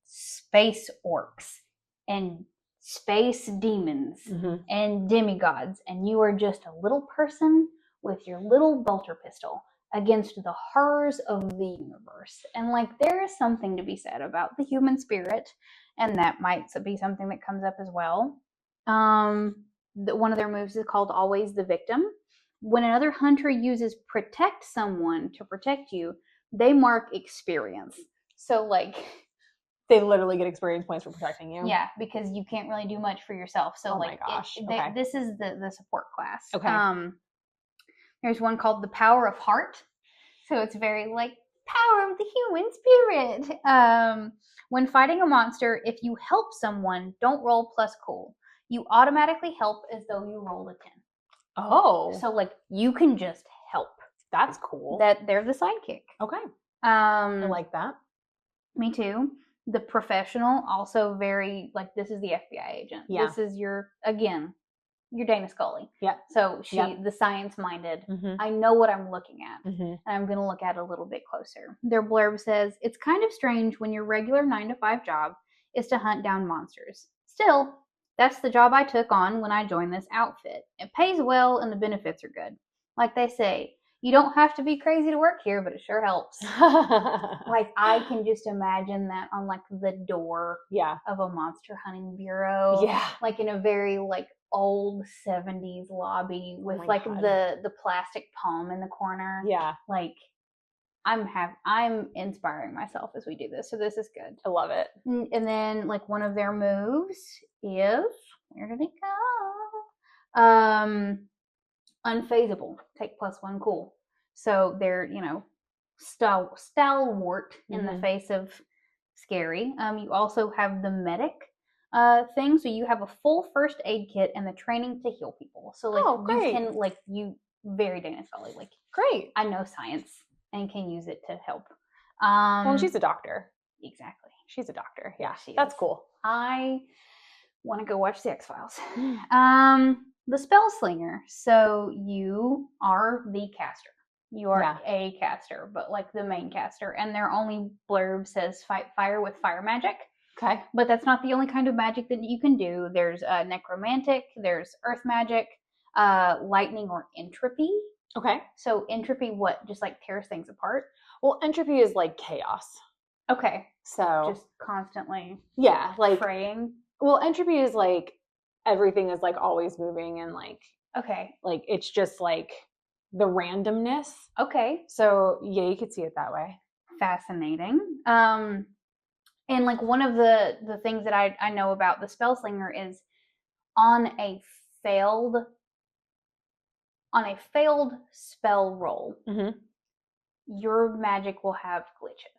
space orcs and space demons and demigods, and you are just a little person with your little bolter pistol against the horrors of the universe. And like, there is something to be said about the human spirit, and that might be something that comes up as well. One of their moves is called Always the Victim. When another hunter uses protect someone to protect you, they mark experience. So like, they literally get experience points for protecting you. Yeah, because you can't really do much for yourself. So my gosh. This is the support class. Okay. There's one called the Power of Heart. So it's very like power of the human spirit. When fighting a monster, if you help someone, don't roll plus cool. You automatically help as though you rolled a 10. Oh. So like, you can just help. That's cool. That they're the sidekick. Okay. I like that. Me too. The professional, also very like, this is the FBI agent. Yeah. This is your, again, you're Dana Scully. Yeah. So the science-minded. I know what I'm looking at, and I'm going to look at it a little bit closer. Their blurb says, it's kind of strange when your regular 9-to-5 job is to hunt down monsters. Still, that's the job I took on when I joined this outfit. It pays well and the benefits are good. Like they say, you don't have to be crazy to work here, but it sure helps. Like, I can just imagine that on, like, the door of a monster hunting bureau. Yeah. Like, in a very, like, old 70s lobby with, the plastic palm in the corner. Yeah. Like, I'm inspiring myself as we do this, so this is good. I love it. And then, like, one of their moves is, where did it go? Unfazable. Take +1 cool. So they're, stalwart in the face of scary. You also have the medic thing. So you have a full first aid kit and the training to heal people. So, like, you can, like, very Dana Scully. Like, great. I know science and can use it to help. Well, she's a doctor. Exactly. She's a doctor. Yeah, that's cool. I want to go watch the X-Files. The spell slinger. So you are the caster. You are a caster, but, like, the main caster. And their only blurb says fight fire with fire magic. Okay. But that's not the only kind of magic that you can do. There's necromantic. There's earth magic, lightning, or entropy. Okay. So entropy, what? Just, like, tears things apart? Well, entropy is like chaos. Okay. So just constantly like fraying. Well, entropy is like everything is, like, always moving and, like, like, it's just, like, the randomness. Okay. So yeah, you could see it that way. Fascinating. And, like, one of the things that I know about the spell slinger is on a failed spell roll, your magic will have glitches.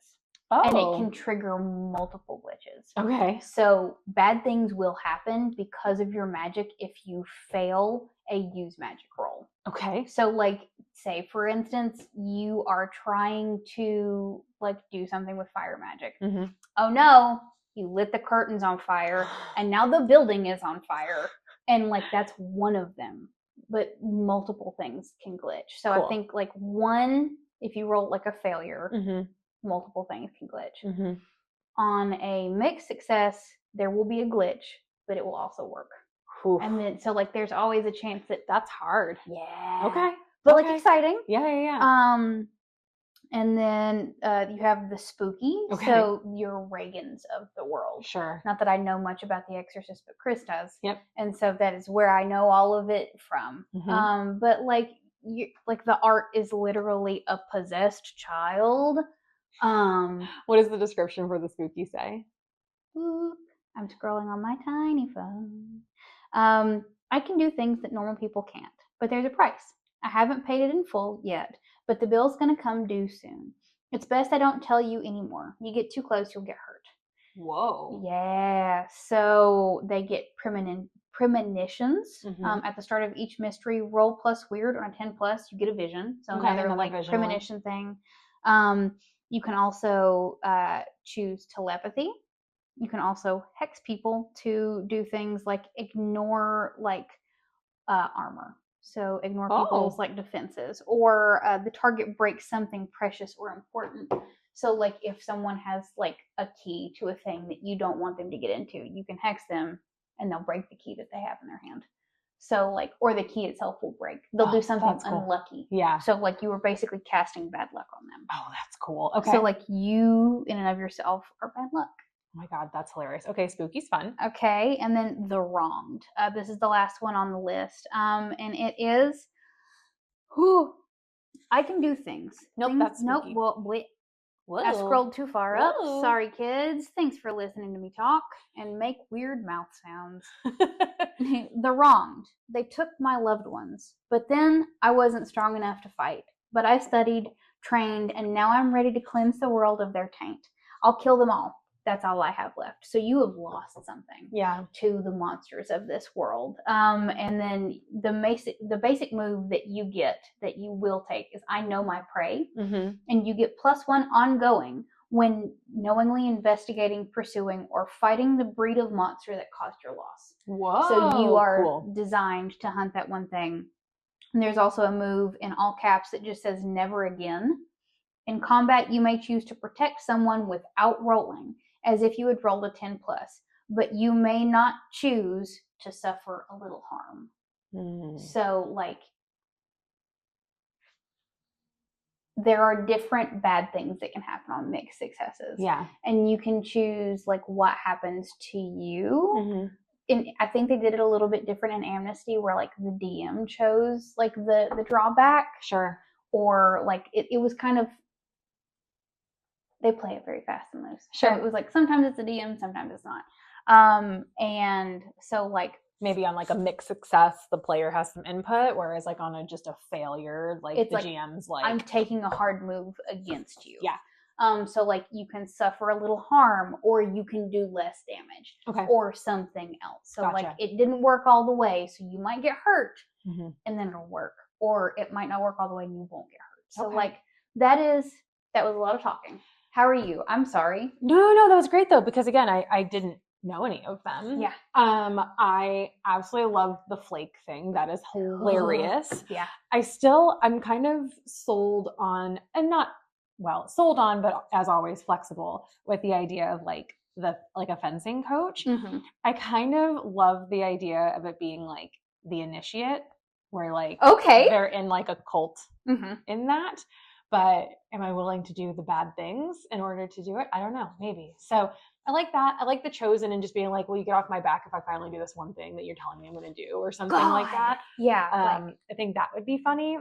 And it can trigger multiple glitches. Okay. So bad things will happen because of your magic if you fail a use magic roll. Okay. So, like, say, for instance, you are trying to, like, do something with fire magic. Oh no, you lit the curtains on fire and now the building is on fire. And, like, that's one of them. But multiple things can glitch. So I think, like, one, if you roll, like, a failure, multiple things can glitch. On a mixed success, there will be a glitch, but it will also work. And then, so, like, there's always a chance that that's hard. Yeah. Okay. But, like, exciting. Yeah. And then you have the spooky. Okay. So you're Reagans of the world. Sure. Not that I know much about The Exorcist, but Chris does. Yep. And so that is where I know all of it from. But, like, the art is literally a possessed child. What does the description for the spooky say? I'm scrolling on my tiny phone. I can do things that normal people can't, but there's a price. I haven't paid it in full yet, but the bill's going to come due soon. It's best I don't tell you anymore. You get too close, you'll get hurt. Whoa. Yeah. So they get premonitions at the start of each mystery. Roll plus weird on a 10+, you get a vision. So another like premonition thing. You can also choose telepathy. You can also hex people to do things like ignore armor. So ignore people's like defenses, or the target breaks something precious or important. So like if someone has like a key to a thing that you don't want them to get into, you can hex them and they'll break the key that they have in their hand. So like, or the key itself will break. They'll do something unlucky. Yeah. So like you were basically casting bad luck on them. Oh, that's cool. Okay. So like you in and of yourself are bad luck. Oh my God, that's hilarious. Okay, spooky's fun. Okay, and then the wronged. This is the last one on the list. And it is, I can do things. Nope, that's spooky. Nope, I scrolled too far up. Sorry, kids. Thanks for listening to me talk and make weird mouth sounds. The wronged. They took my loved ones, but then I wasn't strong enough to fight. But I studied, trained, and now I'm ready to cleanse the world of their taint. I'll kill them all. That's all I have left. So you have lost something to the monsters of this world. And then the basic move that you get, that you will take, is I know my prey. And you get +1 ongoing when knowingly investigating, pursuing, or fighting the breed of monster that caused your loss. Whoa. So you are cool. designed to hunt that one thing. And there's also a move in all caps that just says never again. In combat, you may choose to protect someone without rolling, as if you had rolled a 10+, but you may not choose to suffer a little harm. So, like, there are different bad things that can happen on mixed successes. Yeah. And you can choose, like, what happens to you. And I think they did it a little bit different in Amnesty, where, like, the DM chose, like, the drawback. Sure. Or, like, it was kind of, they play it very fast and loose. Sure. So it was like, sometimes it's a DM, sometimes it's not. And so, like, maybe on like a mixed success, the player has some input, whereas like on just a failure, like it's the like, GM's like, I'm taking a hard move against you. Yeah. So like you can suffer a little harm, or you can do less damage, okay, or something else. So Gotcha. like it didn't work all the way, so you might get hurt, Mm-hmm. and then it'll work, or it might not work all the way and you won't get hurt. So Okay. like that was a lot of talking. How are you? I'm sorry. No, that was great though, because again, I didn't know any of them. Yeah. I absolutely love the flake thing. That is hilarious. Yeah. I'm kind of sold on, and not, well, sold on, but as always flexible with the idea of like a fencing coach. Mm-hmm. I kind of love the idea of it being like the initiate, where like, okay, they're in like a cult mm-hmm. in that. But am I willing to do the bad things in order to do it? I don't know, maybe. So I like that. I like the chosen and just being like, well, you get off my back if I finally do this one thing that you're telling me I'm going to do, or something like that. Yeah. I think that would be funny.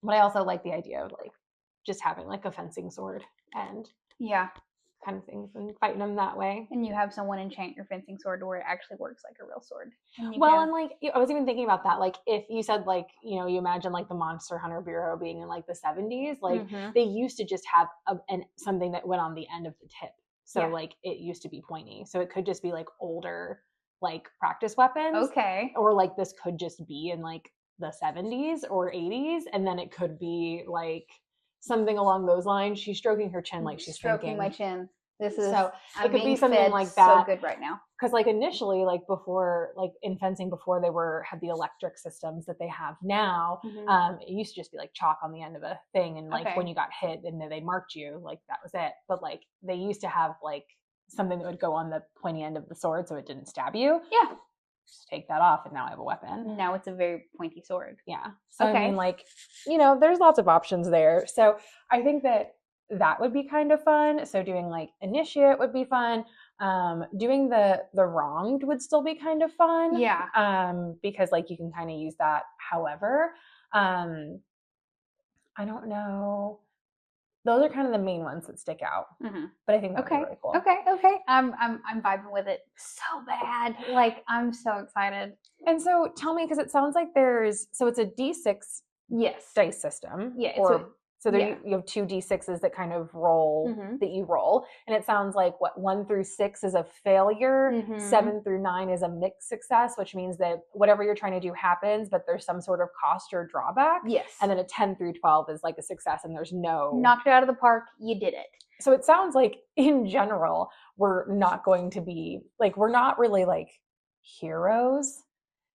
But I also like the idea of like just having like a fencing sword and yeah, kind of things, and fighting them that way. And you have someone enchant your fencing sword to where it actually works like a real sword. And like, I was even thinking about that. Like, if you said like, you know, you imagine like the Monster Hunter Bureau being in like the 70s, like mm-hmm. they used to just have something that went on the end of the tip. So yeah. like it used to be pointy. So it could just be like older, like practice weapons. Okay. Or like this could just be in like the 70s or 80s. And then it could be like something along those lines. She's stroking her chin like she's stroking thinking. my chin. This is, so I'm it could be something fed like that. So good right now. Because like initially, like before, like in fencing, before they had the electric systems that they have now, mm-hmm. It used to just be like chalk on the end of a thing, and like okay. when you got hit and they marked you, like that was it. But like they used to have like something that would go on the pointy end of the sword so it didn't stab you. Yeah. Just take that off and now I have a weapon. Now it's a very pointy sword. Yeah. So okay. I mean, like, you know, there's lots of options there. So I think that would be kind of fun. So doing like initiate would be fun. Doing the wronged would still be kind of fun. Yeah. Because like you can kind of use that. However, I don't know. Those are kind of the main ones that stick out. Mm-hmm. But I think that's really cool. Okay. I'm vibing with it so bad. Like I'm so excited. And so tell me, because it sounds like so it's a D6 dice system. Yeah. So there you have 2 D6s that kind of roll, mm-hmm. that you roll. And it sounds like 1 through 6 is a failure, mm-hmm. 7 through 9 is a mixed success, which means that whatever you're trying to do happens, but there's some sort of cost or drawback. Yes. And then a 10 through 12 is like a success and there's no... Knocked it out of the park, you did it. So it sounds like in general, we're not going to be, like, we're not really like heroes.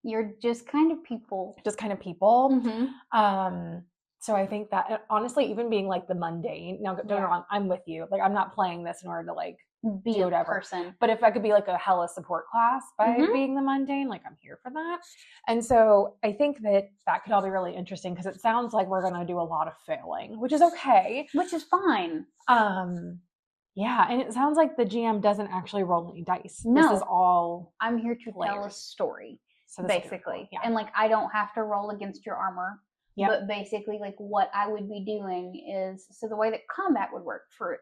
You're just kind of people. Mm-hmm. So I think that honestly, even being like the mundane, now don't get me wrong, I'm with you. Like I'm not playing this in order to like be do whatever. Person. But if I could be like a hella support class by mm-hmm. being the mundane, like I'm here for that. And so I think that could all be really interesting because it sounds like we're going to do a lot of failing, which is okay. Which is fine. Yeah. And it sounds like the GM doesn't actually roll any dice. No. This is all I'm here to tell a story. So basically. Cool. Yeah. And like I don't have to roll against your armor. Yep. But basically, like what I would be doing is, so the way that combat would work for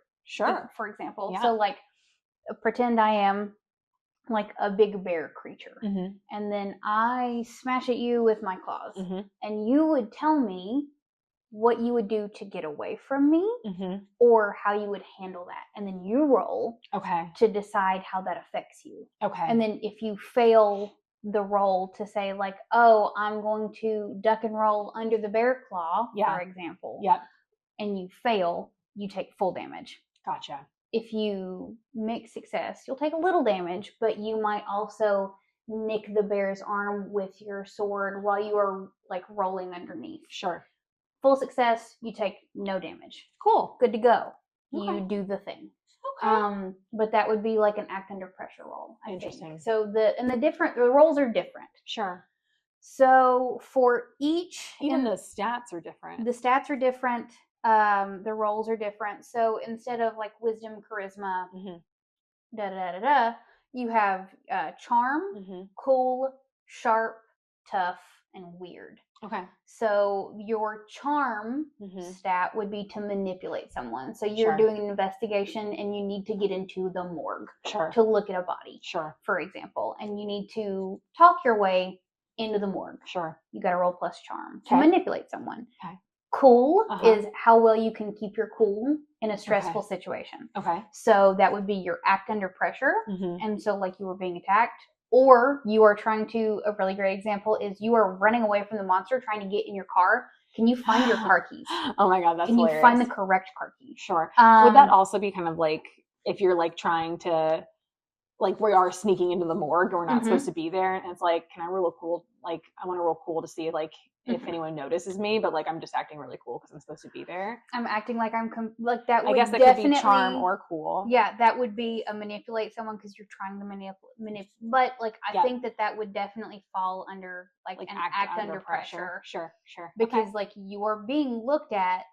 example. Yeah. So like pretend I am like a big bear creature, mm-hmm. and then I smash at you with my claws, mm-hmm. and you would tell me what you would do to get away from me, mm-hmm. or how you would handle that, and then you roll to decide how that affects you. And then if you fail the roll to say like, oh, I'm going to duck and roll under the bear claw, for example. Yep. And you fail, you take full damage. Gotcha. If you mix success, you'll take a little damage, but you might also nick the bear's arm with your sword while you are like rolling underneath. Sure. Full success, you take no damage. Cool. Good to go. Okay. You do the thing. Okay. But that would be like an act under pressure roll. Interesting. Think. So the rolls are different. Sure. So for each, even the stats are different. The stats are different. The rolls are different. So instead of like wisdom, charisma, you have charm, cool, sharp, tough, and weird. Okay. So your charm stat would be to manipulate someone. So you're doing an investigation and you need to get into the morgue to look at a body, for example, and you need to talk your way into the morgue. You got to roll plus charm to manipulate someone. Cool is how well you can keep your cool in a stressful situation. So that would be your act under pressure. And so like you were being attacked, or you are trying to, a really great example is you are running away from the monster trying to get in your car. Can you find your car keys? Oh my God, that's hilarious. Can you find the correct car keys? Sure. Would that also be kind of like if you're like trying to, like we are sneaking into the morgue and we're not supposed to be there, and it's like, can I roll a cool, like I want to roll cool to see like if anyone notices me, but like I'm just acting really cool because I'm supposed to be there. I'm acting like I'm like that. Would I guess that could be charm or cool. Yeah, that would be a manipulate someone because you're trying to manipulate. But like I think that would definitely fall under like an act under pressure. Sure. Because like you are being looked at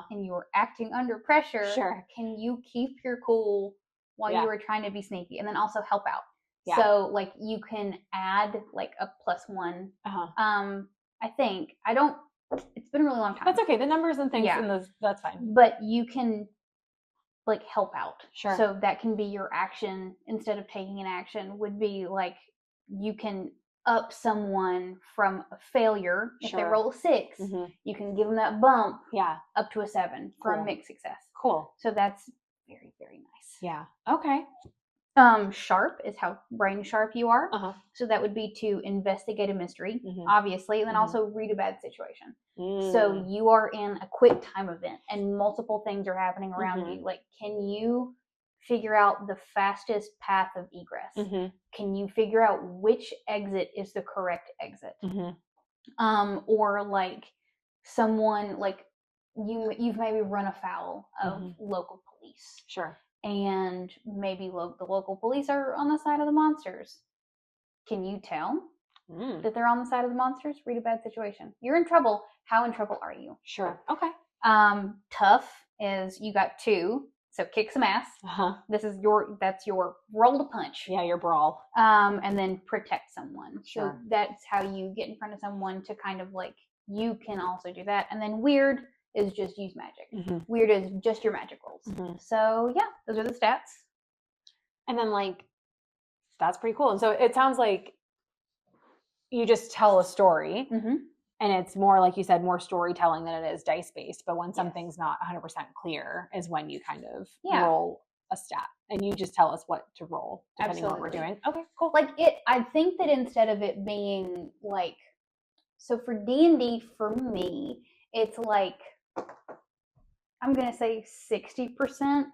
and you are acting under pressure. Can you keep your cool while you are trying to be sneaky, and then also help out? So like you can add like a +1. I think it's been a really long time. That's okay. The numbers and things in those, that's fine. But you can like help out. Sure. So that can be your action instead of taking an action would be like you can up someone from a failure. If they roll a 6, you can give them that bump up to a 7 for a mixed success. Cool. So that's very, very nice. Yeah. Okay. Sharp is how brain sharp you are. So that would be to investigate a mystery, obviously, and then also read a bad situation. So you are in a quick time event and multiple things are happening around you. Like, can you figure out the fastest path of egress? Can you figure out which exit is the correct exit? Or like someone like you've maybe run afoul of local police. And maybe the local police are on the side of the monsters. Can you tell that they're on the side of the monsters? Read a bad situation. You're in trouble. How in trouble are you? Okay. Tough is you got 2, so kick some ass. That's your roll to punch. Yeah, your brawl. And then protect someone. So that's how you get in front of someone to kind of like, you can also do that. And then weird is just use magic. Weird is just your magic rolls. So yeah, those are the stats. And then like, that's pretty cool. And so it sounds like you just tell a story and it's more, like you said, more storytelling than it is dice based. But when something's not 100% clear is when you kind of roll a stat and you just tell us what to roll depending on what we're doing. Okay, cool. Like I think that instead of it being like, so for D&D for me, it's like, I'm going to say 60%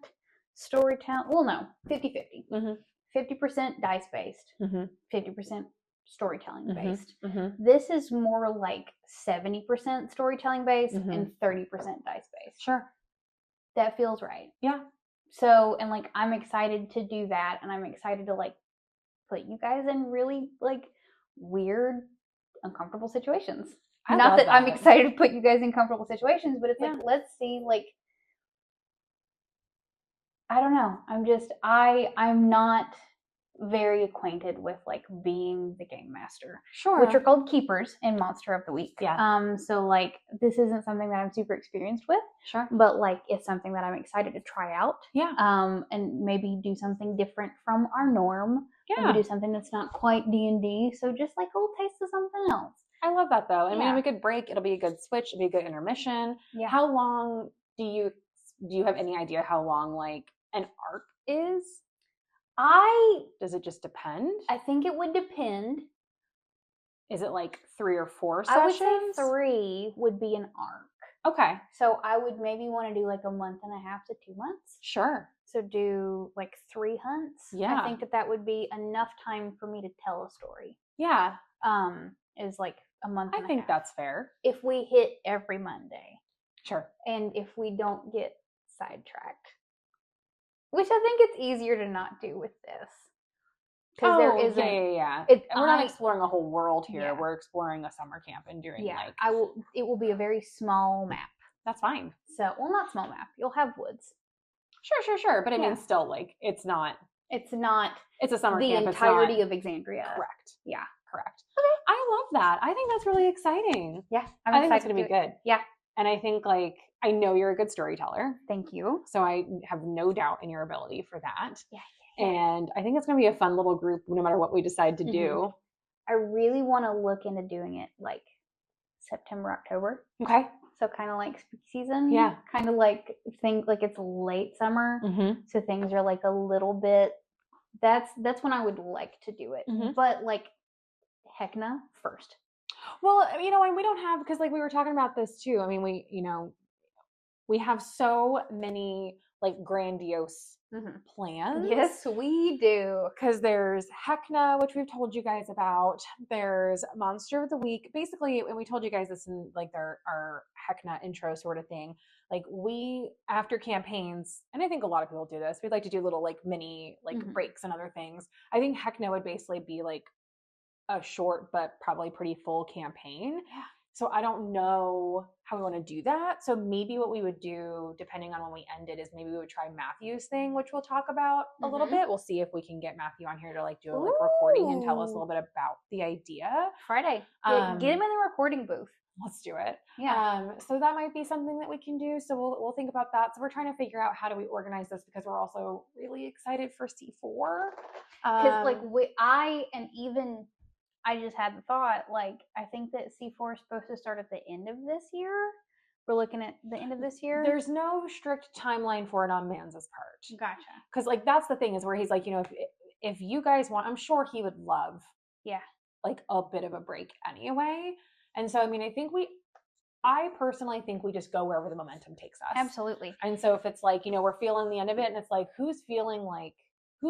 storytelling. Well, no, 50-50. 50% dice-based, 50% storytelling-based. This is more like 70% storytelling-based and 30% dice-based. That feels right. Yeah. So, and like, I'm excited to do that, and I'm excited to like put you guys in really like weird, uncomfortable situations. Not that I'm excited to put you guys in comfortable situations, but it's like, let's see, like, I don't know. I'm not very acquainted with like being the game master. Which are called keepers in Monster of the Week. So like, this isn't something that I'm super experienced with. But like, it's something that I'm excited to try out. And maybe do something different from our norm. Maybe do something that's not quite D&D. So just like a little taste of something else. I love that though. I mean, we could break. It'll be a good switch. It'll be a good intermission. How long do you have any idea how long like an arc is? Does it just depend? I think it would depend. Is it like 3 or 4 sessions? I would say 3 would be an arc. Okay. So I would maybe want to do like a month and a half to 2 months. Sure. So do like 3 hunts. Yeah. I think that would be enough time for me to tell a story. Yeah. Is like a month and a half. I think that's fair. If we hit every Monday. Sure. And if we don't get sidetracked. Which I think it's easier to not do with this. Because there isn't. Yeah. We're not exploring a whole world here. Yeah. We're exploring a summer camp and doing it will be a very small map. That's fine. So, well, not small map. You'll have woods. Sure. But I mean, still, like, it's not. It's a summer camp. The entirety of Exandria. Correct. Yeah. Correct. Okay. I love that. I think that's really exciting. Yeah. I think that's going to be good. Yeah. And I think, like, I know you're a good storyteller. Thank you. So I have no doubt in your ability for that. Yeah. And I think it's going to be a fun little group no matter what we decide to do. I really want to look into doing it like September, October. Okay. So kind of like spooky season. Yeah. Kind of like think like it's late summer. Mm-hmm. So things are like a little bit, that's when I would like to do it. Mm-hmm. But like Heckna first. Well, and we don't have, because like we were talking about this too. I mean, we have so many like grandiose plans. Yes, we do. Because there's Heckna, which we've told you guys about. There's Monster of the Week. Basically, and we told you guys this in like our Heckna intro sort of thing. Like we, after campaigns, and I think a lot of people do this, we'd like to do little like mini like breaks and other things. I think Heckna would basically be like a short but probably pretty full campaign. Yeah. So I don't know how we want to do that. So maybe what we would do, depending on when we end it, is maybe we would try Matthew's thing, which we'll talk about a little bit. We'll see if we can get Matthew on here to like do a like recording and tell us a little bit about the idea. Friday. Get him in the recording booth. Let's do it. Yeah. So that might be something that we can do. So we'll think about that. So we're trying to figure out how do we organize this, because we're also really excited for C4. Because like I just had the thought, like, I think that C4 is supposed to start at the end of this year. We're looking at the end of this year. There's no strict timeline for it on Manza's part. Gotcha. Because, like, that's the thing, is where he's like, if you guys want, I'm sure he would love, like, a bit of a break anyway. And so, I mean, I personally think we just go wherever the momentum takes us. Absolutely. And so if it's like, we're feeling the end of it, and it's like, who's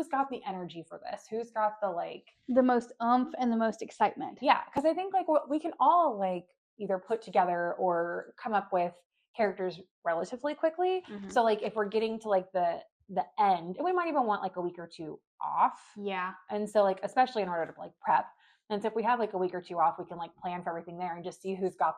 got the energy for this? Who's got the most oomph and the most excitement? Yeah, because I think like we can all like either put together or come up with characters relatively quickly. So like if we're getting to like the end, and we might even want like a week or two off. Yeah. And so like, especially in order to like prep. And so if we have like a week or two off, we can like plan for everything there and just see who's got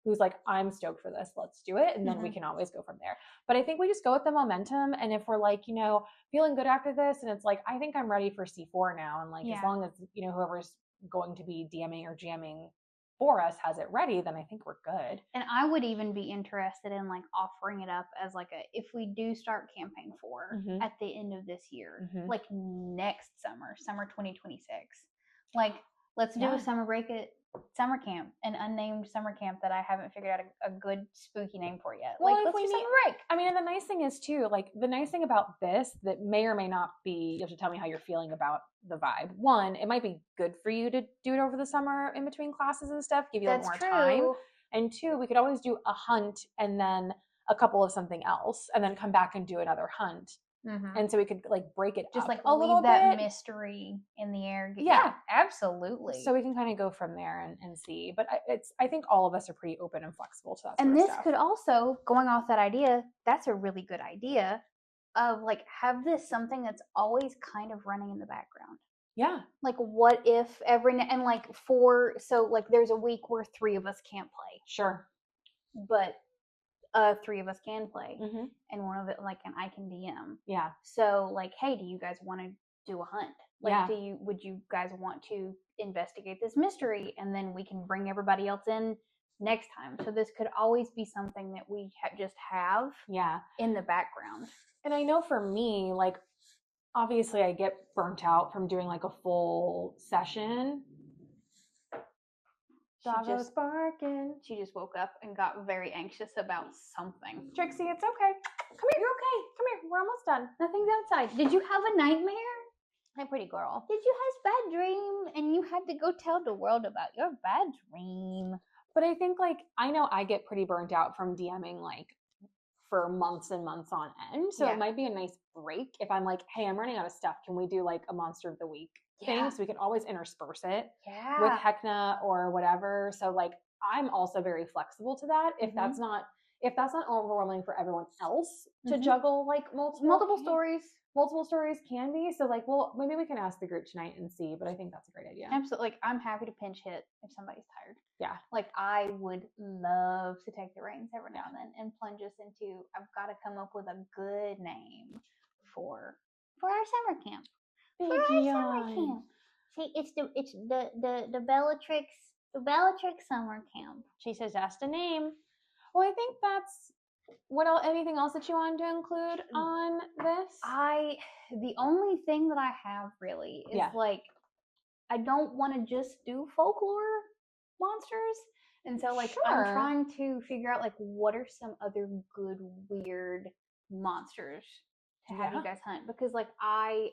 who's like, I'm stoked for this, let's do it. And then we can always go from there. But I think we just go with the momentum. And if we're like, feeling good after this, and it's like, I think I'm ready for C4 now. And like, as long as, whoever's going to be DMing or jamming for us has it ready, then I think we're good. And I would even be interested in like offering it up as like if we do start campaign 4 at the end of this year, like next summer 2026, like let's do a summer break at summer camp, an unnamed summer camp that I haven't figured out a good spooky name for yet. Well, like let's do summer break. I mean, and the nice thing is too, like the nice thing about this that may or may not be, you have to tell me how you're feeling about the vibe. One, it might be good for you to do it over the summer in between classes and stuff, give you a little more time. And two, we could always do a hunt and then a couple of something else, and then come back and do another hunt. And so we could like break it just up like a little that bit. Mystery in the air. Yeah, absolutely. So we can kind of go from there and see. But I think all of us are pretty open and flexible to that. And this could also, going off that idea, that's a really good idea of like have this something that's always kind of running in the background. Yeah. Like what if and like so like there's a week where 3 of us can't play. Sure. But 3 of us can play, and one of it and I can DM. Yeah. So like, hey, do you guys want to do a hunt? Like, would you guys want to investigate this mystery, and then we can bring everybody else in next time? So this could always be something that we just have in the background. And I know for me, like, obviously I get burnt out from doing like a full session. Doggo's barking. She just woke up and got very anxious about something. Trixie, it's okay. Come here. You're okay. Come here. We're almost done. Nothing's outside. Did you have a nightmare? My pretty girl. Did you have a bad dream and you had to go tell the world about your bad dream? But I think like, I know I get pretty burnt out from DMing like for months and months on end. So it might be a nice break if I'm like, hey, I'm running out of stuff. Can we do like a monster of the week thing? So we can always intersperse it with Heckna or whatever. So like, I'm also very flexible to that. If that's not overwhelming for everyone else to juggle like multiple stories can be. So like, well, maybe we can ask the group tonight and see, but I think that's a great idea. Absolutely. Like, I'm happy to pinch hit if somebody's tired. Yeah. Like, I would love to take the reins every now and then and plunge us into, I've got to come up with a good name for our summer camp. Summer camp. See, it's the Bellatrix summer camp. She says that's the name. Well, I think that's anything else that you wanted to include on this? The only thing that I have really is like, I don't want to just do folklore monsters. And so like, I'm trying to figure out like, what are some other good, weird monsters to have you guys hunt? Because like, I've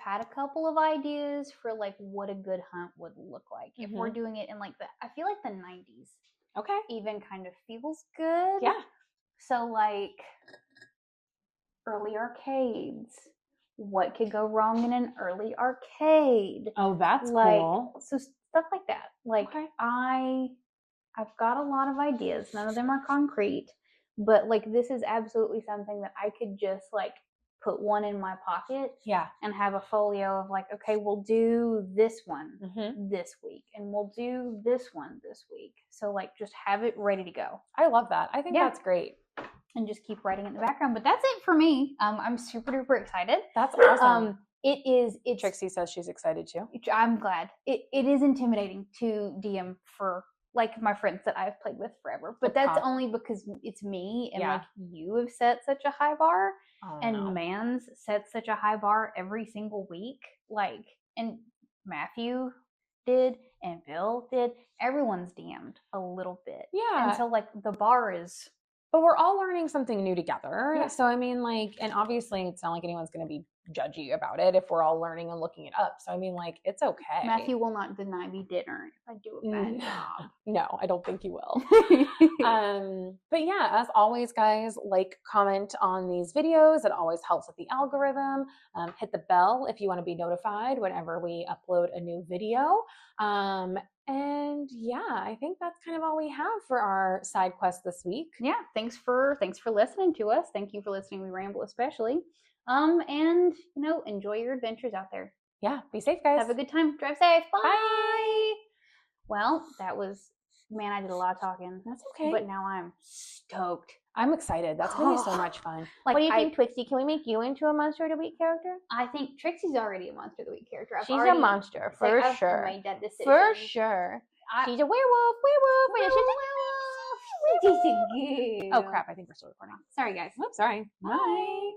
had a couple of ideas for like what a good hunt would look like. If we're doing it in like I feel like the 90s. Okay. Even kind of feels good. Yeah. So like early arcades. What could go wrong in an early arcade? Oh, that's like, cool. So stuff like that. Like I've got a lot of ideas. None of them are concrete. But like, this is absolutely something that I could just like put one in my pocket and have a folio of like, okay, we'll do this one this week and we'll do this one this week. So like, just have it ready to go. I love that. I think that's great. And just keep writing it in the background. But that's it for me. I'm super duper excited. That's awesome. It's Trixie says she's excited too. I'm glad. It is intimidating to DM for like my friends that I've played with forever. But that's only because it's me and like, you have set such a high bar. And Mans sets such a high bar every single week. Like, and Matthew did and Bill did. Everyone's DM'd a little bit. Yeah. And so like, the bar is... But we're all learning something new together. Yeah. So I mean like, and obviously it's not like anyone's going to be judgy about it if we're all learning and looking it up. So I mean like, it's okay. Matthew will not deny me dinner if I do a bad job. No, I don't think he will. But yeah, as always, guys, like, comment on these videos. It always helps with the algorithm. Hit the bell if you want to be notified whenever we upload a new video. And yeah, I think that's kind of all we have for our side quest this week. Yeah, thanks for listening to us. Thank you for listening. We ramble especially. And you know, enjoy your adventures out there. Yeah, be safe, guys. Have a good time. Drive safe. Bye. Bye. Well, that was, man, I did a lot of talking. That's okay. But now I'm stoked. I'm excited. That's going to be so much fun. Like, what do you think, Twixty? Can we make you into a Monster of the Week character? I think Trixie's already a Monster of the Week character. She's a monster, for sure. I've made that decision. For sure. She's a werewolf. She's a werewolf. Oh, crap. I think we're still recording. Sorry, guys. Oops, sorry. Bye.